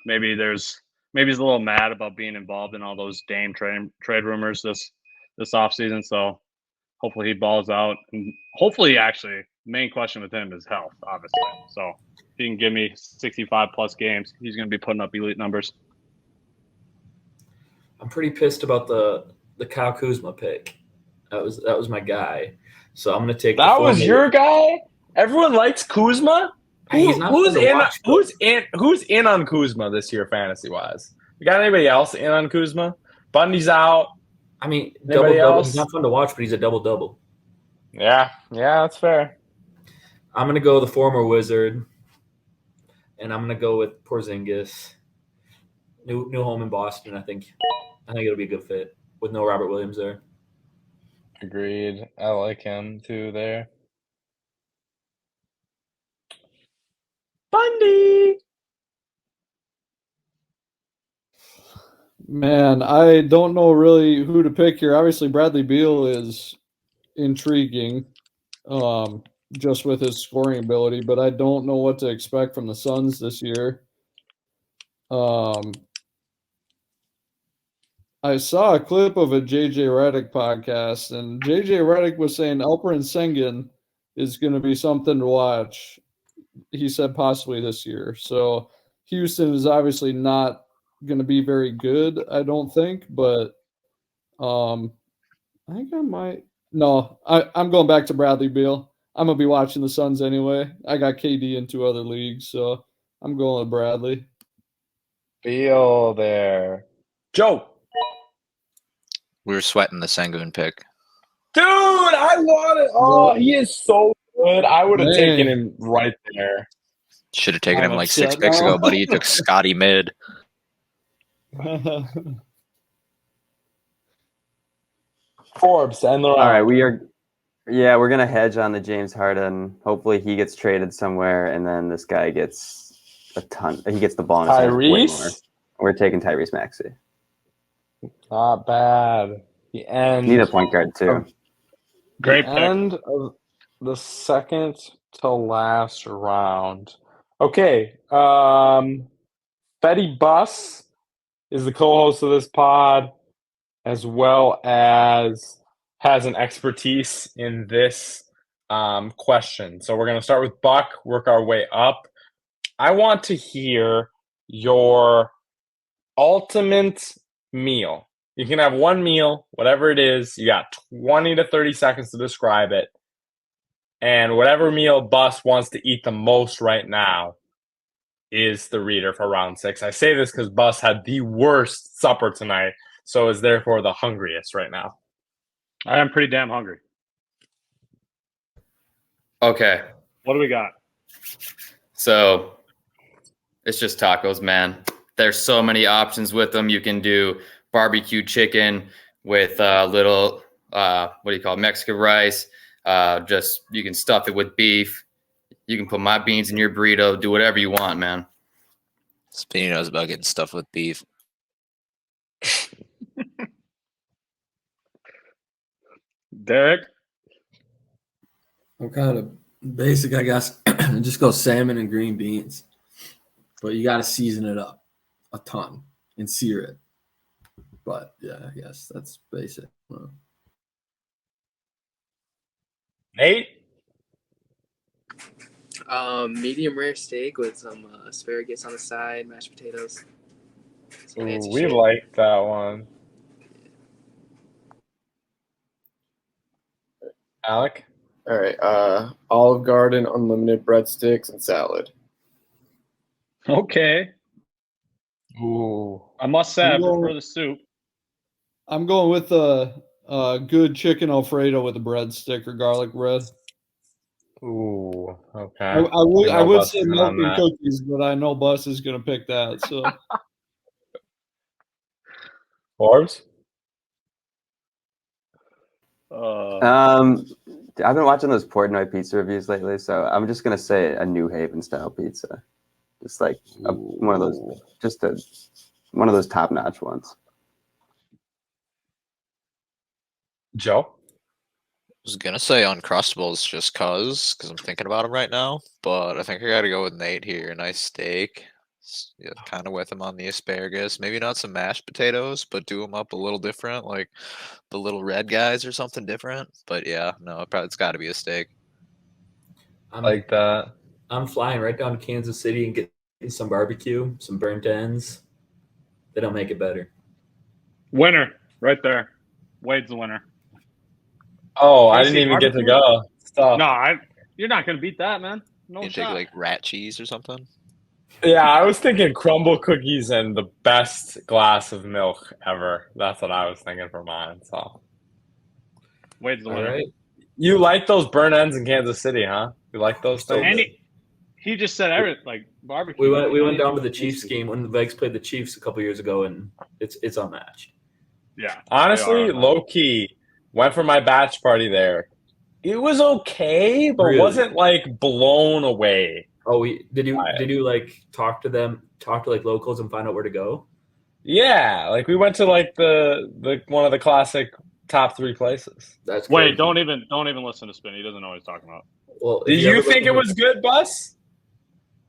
Maybe he's a little mad about being involved in all those Dame trade rumors this offseason. So hopefully he balls out. And hopefully, actually, main question with him is health, obviously. So if he can give me 65 plus games, he's going to be putting up elite numbers. I'm pretty pissed about the Kyle Kuzma pick. That was my guy. So I'm gonna take. That was your guy. Everyone likes Kuzma. He's not Who's fun to in? watch, Who's in on Kuzma this year, fantasy wise? You got anybody else in on Kuzma? Bundy's out. I mean, Anybody double. else? He's not fun to watch, but he's a double. Yeah, that's fair. I'm gonna go the former Wizard, and I'm gonna go with Porzingis. New home in Boston. I think it'll be a good fit with no Robert Williams there. Agreed. I like him too there. Bundy. Man, I don't know really who to pick here. Obviously, Bradley Beal is intriguing, just with his scoring ability, but I don't know what to expect from the Suns this year. I saw a clip of a JJ Redick podcast, and JJ Redick was saying Alperen Sengun is going to be something to watch. He said possibly this year. So Houston is obviously not going to be very good, I don't think, but I think I might. No, I'm going back to Bradley Beal. I'm going to be watching the Suns anyway. I got KD in 2 other leagues, so I'm going with Bradley. Beal there. Joe. We were sweating the Sengun pick. Dude, I want it. Oh, he is so good. I would have Man. taken him right there. Should have taken I'm him like 6 upset picks now. ago, buddy. You took Scotty mid. Forbes and the round. All right, we're gonna hedge on the James Harden. Hopefully, he gets traded somewhere, and then this guy gets a ton. He gets the ball in his hands way more. Tyrese. We're taking Tyrese Maxey. Not bad. The end. Need a point guard too. Great the pick. end of the second to last round. Okay. Fetty Bus is the co-host of this pod, as well as has an expertise in this question. So we're going to start with Buck, work our way up. I want to hear your ultimate meal. You can have one meal, whatever it is. You got 20 to 30 seconds to describe it. And whatever meal Bus wants to eat the most right now is the reader for round 6. I say this because Bus had the worst supper tonight, so is therefore the hungriest right now. I am pretty damn hungry. Okay. What do we got? So it's just tacos, man. There's so many options with them. You can do barbecue chicken with little, Mexican rice. Just you can stuff it with beef. You can put my beans in your burrito. Do whatever you want, man. Spinny knows about getting stuff with beef. Derek? I'm kind of basic, I guess. Just go salmon and green beans. But you got to season it up a ton and sear it. But yeah, I guess that's basic. Nate? Medium rare steak with some asparagus on the side, mashed potatoes. Some Ooh, fancy we shit. like that one. Aleck? All right. Olive Garden, unlimited breadsticks, and salad. Okay. Ooh. I must say, I I'm going- prefer the soup. I'm going with a good chicken Alfredo with a breadstick or garlic bread. Ooh. Okay. I would We know would Bus say is in milk on and that. cookies, but I know Bus is going to pick that. So Forbes? I've been watching those Portnoy pizza reviews lately, so I'm just gonna say a New Haven style pizza, just like one of those top notch ones. Joe? I was gonna say Uncrustables just because I'm thinking about them right now, but I think I gotta go with Nate here. Nice steak, yeah, kind of with him on the asparagus. Maybe not some mashed potatoes, but do them up a little different, like the little red guys or something different. But yeah, no, it's got to be a steak. I'm Like that. I'm flying right down to Kansas City and getting some barbecue, some burnt ends. They don't make it better. Winner, right there. Wade's the winner. Oh, I KC didn't even get to barbecue? go. Stop. No, you're not going to beat that, man. No You shot. take like rat cheese or something. Yeah, I was thinking crumble cookies and the best glass of milk ever. That's what I was thinking for mine. So Wade's the All winner. right. you like those burn ends in Kansas City, huh? You like those So things? And he just said everything, like barbecue. We went down to the Chiefs game when the Vegas played the Chiefs a couple years ago, and it's unmatched. Yeah. Honestly, they are. low key, went for my batch party there. It was okay, but Really? wasn't like blown away. Oh, did you like talk to like locals and find out where to go? Yeah, like we went to like the one of the classic top 3 places. That's Wait, crazy. don't even listen to Spinny. He doesn't know what he's talking about. Well, if Did you ever think it listen was good, Bus?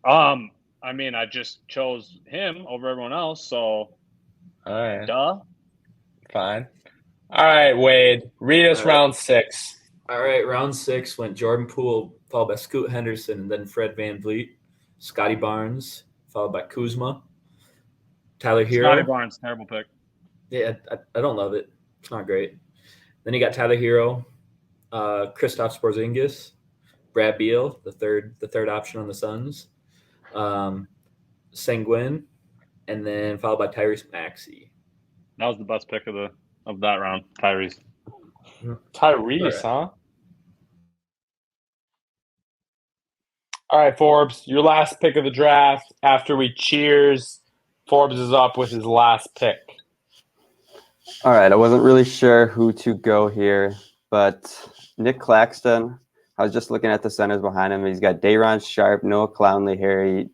I mean, I just chose him over everyone else, so All right, duh. fine. All right, Wade, read us All right. round 6. All right, round 6 went Jordan Poole, followed by Scoot Henderson, and then Fred VanVleet, Scotty Barnes, followed by Kuzma, Tyler Scotty Hero. Barnes, terrible pick. Yeah, I don't love it. It's not great. Then you got Tyler Hero, Kristaps Porzingis, Brad Beal, the third option on the Suns, Sengun, and then followed by Tyrese Maxey. That was the best pick of that round, Tyrese. Tyrese, huh? All right, Forbes, your last pick of the draft. After we cheers, Forbes is up with his last pick. All right, I wasn't really sure who to go here, but Nick Claxton. I was just looking at the centers behind him. He's got Day'Ron Sharp, Noah Clowney, Harry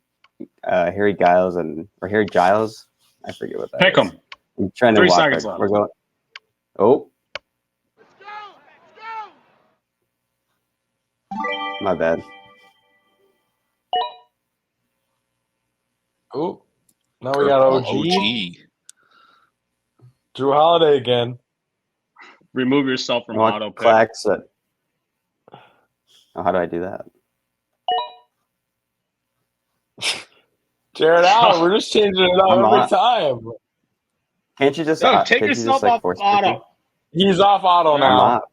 Giles, or Harry Giles. I forget what that Pick is. him. I'm trying to 3 walk seconds back. left. We're going. Oh. My bad. Oh, now we got OG. Drew Holiday again. Remove yourself from I want auto pick. Claxton. Oh, how do I do that? Jared Allen, we're just changing it up I'm every on. time. Can't you just Yo, take can't you yourself just, like, off force auto. pick He's off auto me? I'm now. off.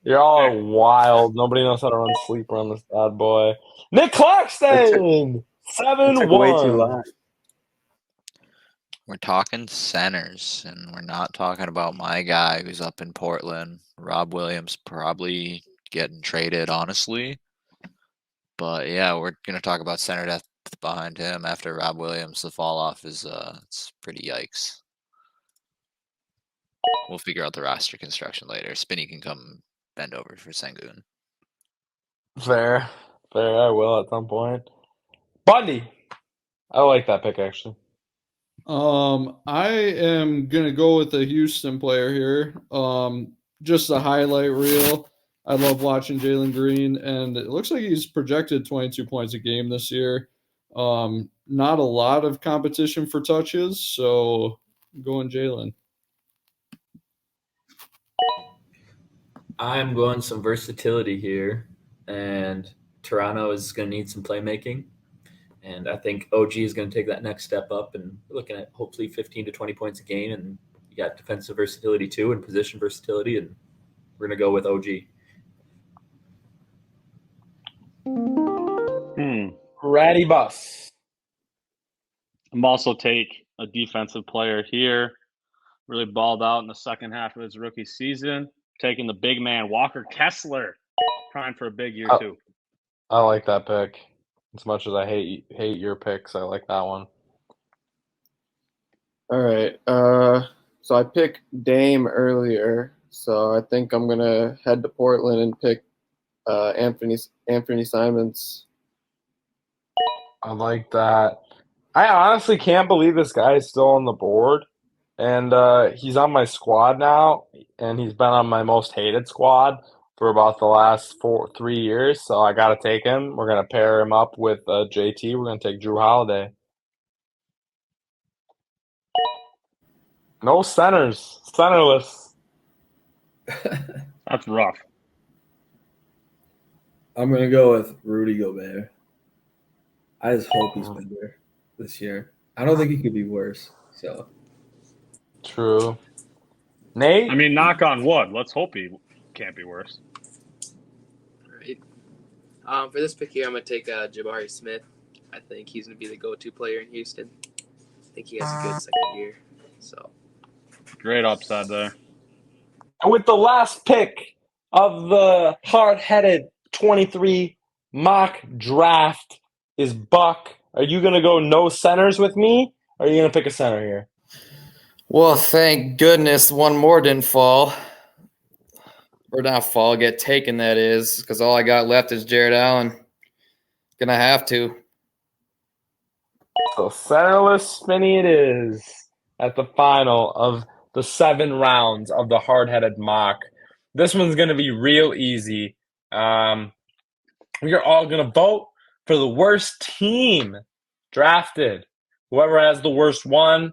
You're all wild. Nobody knows how to run sleeper on this bad boy. Nick Claxton! It took way too 7-1. long. We're talking centers, and we're not talking about my guy who's up in Portland. Rob Williams probably getting traded, honestly. But yeah, we're gonna talk about center depth behind him after Rob Williams. The fall off is it's pretty yikes. We'll figure out the roster construction later. Spinny can come bend over for Sengun. Fair. I will at some point. Bundy. I like that pick, actually. I am gonna go with a Houston player here. Just a highlight reel. I love watching Jalen Green, and it looks like he's projected 22 points a game this year. Not a lot of competition for touches, so I'm going Jalen. I'm going some versatility here, and Toronto is going to need some playmaking. And I think OG is going to take that next step up, and we're looking at hopefully 15 to 20 points a game. And you got defensive versatility too, and position versatility, and we're going to go with OG. Ratty Bus. I'm also take a defensive player here. Really balled out in the second half of his rookie season. Taking the big man, Walker Kessler. Trying for a big year, too. I like that pick. As much as I hate your picks, I like that one. All right. So I picked Dame earlier, so I think I'm gonna head to Portland and pick Anthony Simons. I like that. I honestly can't believe this guy is still on the board. And he's on my squad now, and he's been on my most hated squad for about the last 3 years. So I got to take him. We're going to pair him up with JT. We're going to take Drew Holiday. No centers. Centerless. That's rough. I'm going to go with Rudy Gobert. I just hope he's better this year. I don't think he could be worse. So true. Nate? I mean, knock on wood. Let's hope he can't be worse. Right. For this pick here, I'm going to take Jabari Smith. I think he's going to be the go-to player in Houston. I think he has a good second year. So great upside there. And with the last pick of the hard-headed 23 mock draft is Buck. Are you going to go no centers with me, or are you going to pick a center here? Well, thank goodness one more didn't fall. Or not fall, get taken, that is, because all I got left is Jared Allen. Gonna have to. So centerless Spinny it is. at the final of the 7 rounds of the hard-headed mock. This one's going to be real easy. We are all going to vote for the worst team drafted. Whoever has the worst one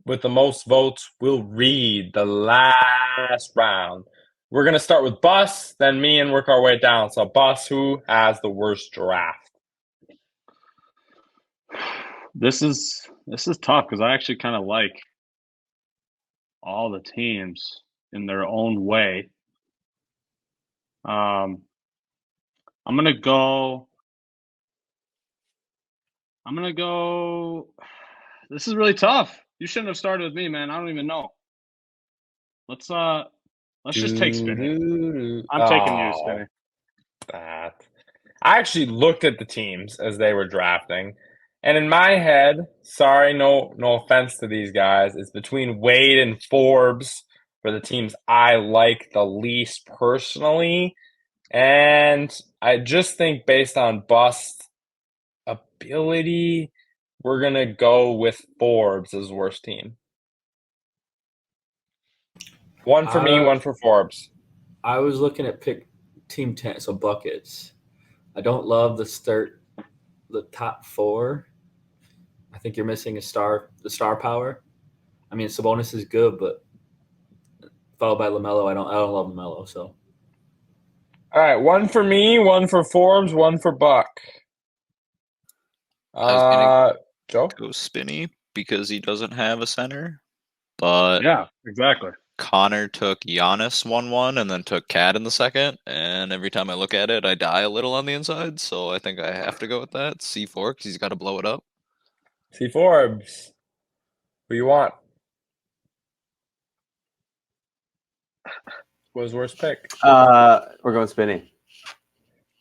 with the most votes will read the last round. We're going to start with Bus, then me, and work our way down. So, Bus, who has the worst draft? This is tough because I actually kind of like all the teams in their own way. I'm gonna go. This is really tough. You shouldn't have started with me, man. I don't even know. Let's just take Spinny. I'm taking you, Spinny. That. I actually looked at the teams as they were drafting, and in my head, sorry, no offense to these guys, it's between Wade and Forbes for the teams I like the least personally, and I just think based on bust ability, we're gonna go with Forbes as worst team. One for me, one for Forbes. I was looking at pick team 10, so buckets. I don't love the top 4. I think you're missing the star power. I mean, Sabonis is good, but followed by LaMelo. I don't love LaMelo. So, all right, one for me, one for Forbes, one for Buck. I was gonna Joe? go Spinny because he doesn't have a center, but Yeah, exactly. Connor took Giannis 1-1 and then took Cat in the second, and every time I look at it, I die a little on the inside, so I think I have to go with that. C4, because he's got to blow it up. C Forbes. Who you want? What was worst pick? We're going Spinny.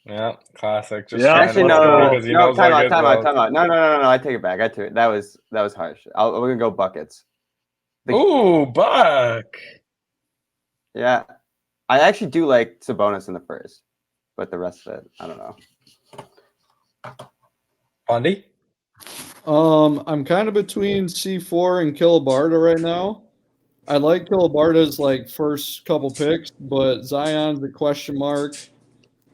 Yeah, classic. Just Yeah. Actually, no. Time out. votes. No. I take it back. That was harsh. We're gonna go buckets. Ooh, Buck. Yeah, I actually do like Sabonis in the first, but the rest of it, I don't know. Bundy? I'm kind of between C4 and Kilibarda right now. I like Kilibarda's first couple picks, but Zion's a question mark.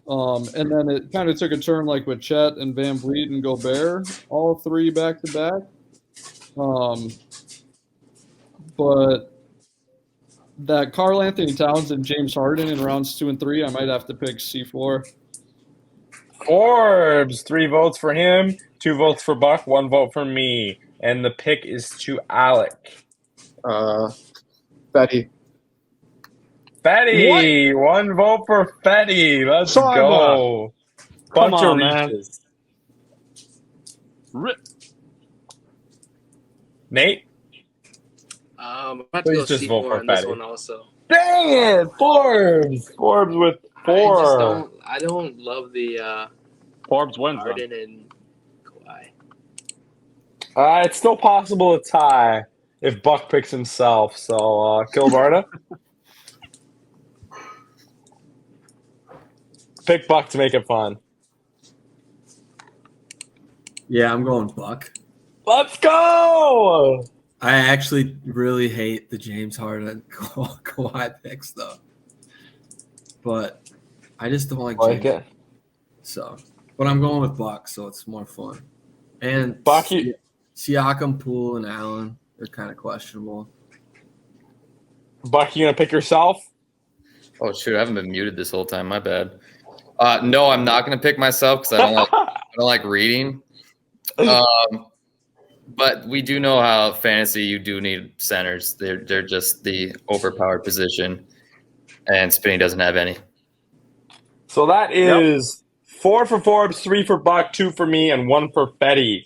And then it kind of took a turn with Chet and Van Vliet and Gobert, all 3 back to back. But that Karl Anthony Towns and James Harden in rounds 2 and 3, I might have to pick C4. Forbes, 3 votes for him, 2 votes for Buck, 1 vote for me. And the pick is to Aleck. Fetty. Fetty, 1 vote for Fetty. Let's go. Come Bunch on, of man. reaches. Nate? I'm about to go Please just vote C4 for on this Fetty. one also. Dang it, Forbes. Forbes with 4. I don't love the Forbes wins. Harden and Kawhi. It's still possible to tie if Buck picks himself. So, Kilibarda? Pick Buck to make it fun. Yeah, I'm going Buck. Let's go! I actually really hate the James Harden Kawhi picks though, but I just don't like James. it. So, but I'm going with Buck, so it's more fun. And Buck, Siakam, Poole, and Allen, they're kind of questionable. Buck, you gonna pick yourself? Oh shoot, I haven't been muted this whole time. My bad. No, I'm not gonna pick myself because I don't like reading. But we do know how fantasy you do need centers. They're just the overpowered position, and Spinny doesn't have any. So that is 4 for Forbes, 3 for Buck, 2 for me, and 1 for Fetty.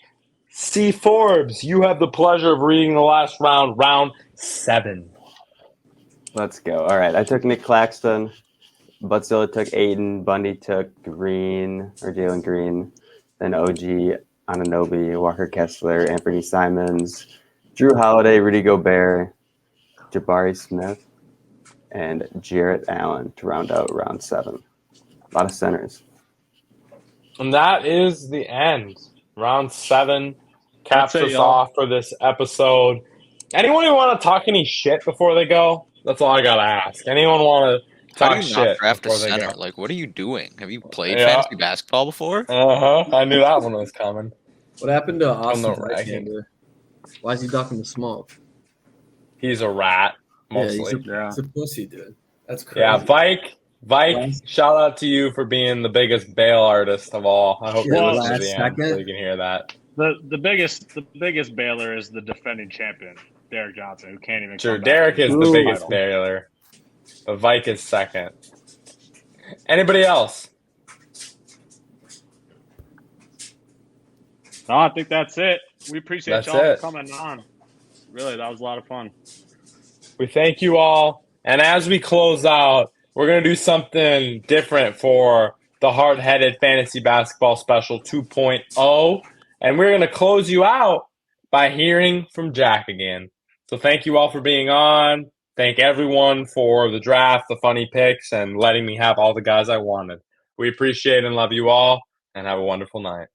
C. Forbes, you have the pleasure of reading the last round, round 7. Let's go. All right, I took Nick Claxton. Butze took Aiden. Bundy took Jalen Green. Then OG Anunoby, Walker Kessler, Anthony Simons, Drew Holiday, Rudy Gobert, Jabari Smith, and Jarrett Allen to round out round 7. A lot of centers. And that is the end. Round 7 caps That's it, us y'all. off for this episode. Anyone who want to talk any shit before they go? That's all I gotta ask. Anyone want to How do talk you not shit draft a before they center? go? Like, what are you doing? Have you played Yeah. fantasy basketball before? I knew that one was coming. What happened to From the Austin ranking. Lysander? Why is he ducking the smoke? He's a rat, Yeah, mostly. he's a pussy, dude. That's crazy. Yeah, Vike, shout out to you for being the biggest bail artist of all. I hope Shit, you listen to last the end so second. you can hear that. The biggest bailer is the defending champion, Derek Johnson, who can't even. Sure, come back Derek and is win the the biggest title. bailer. But Vike is second. Anybody else? No, I think that's it. We appreciate That's y'all it. for coming on. Really, that was a lot of fun. We thank you all. And as we close out, we're going to do something different for the Hard Headed Fantasy Basketball Special 2.0. And we're going to close you out by hearing from Jack again. So thank you all for being on. Thank everyone for the draft, the funny picks, and letting me have all the guys I wanted. We appreciate and love you all, and have a wonderful night.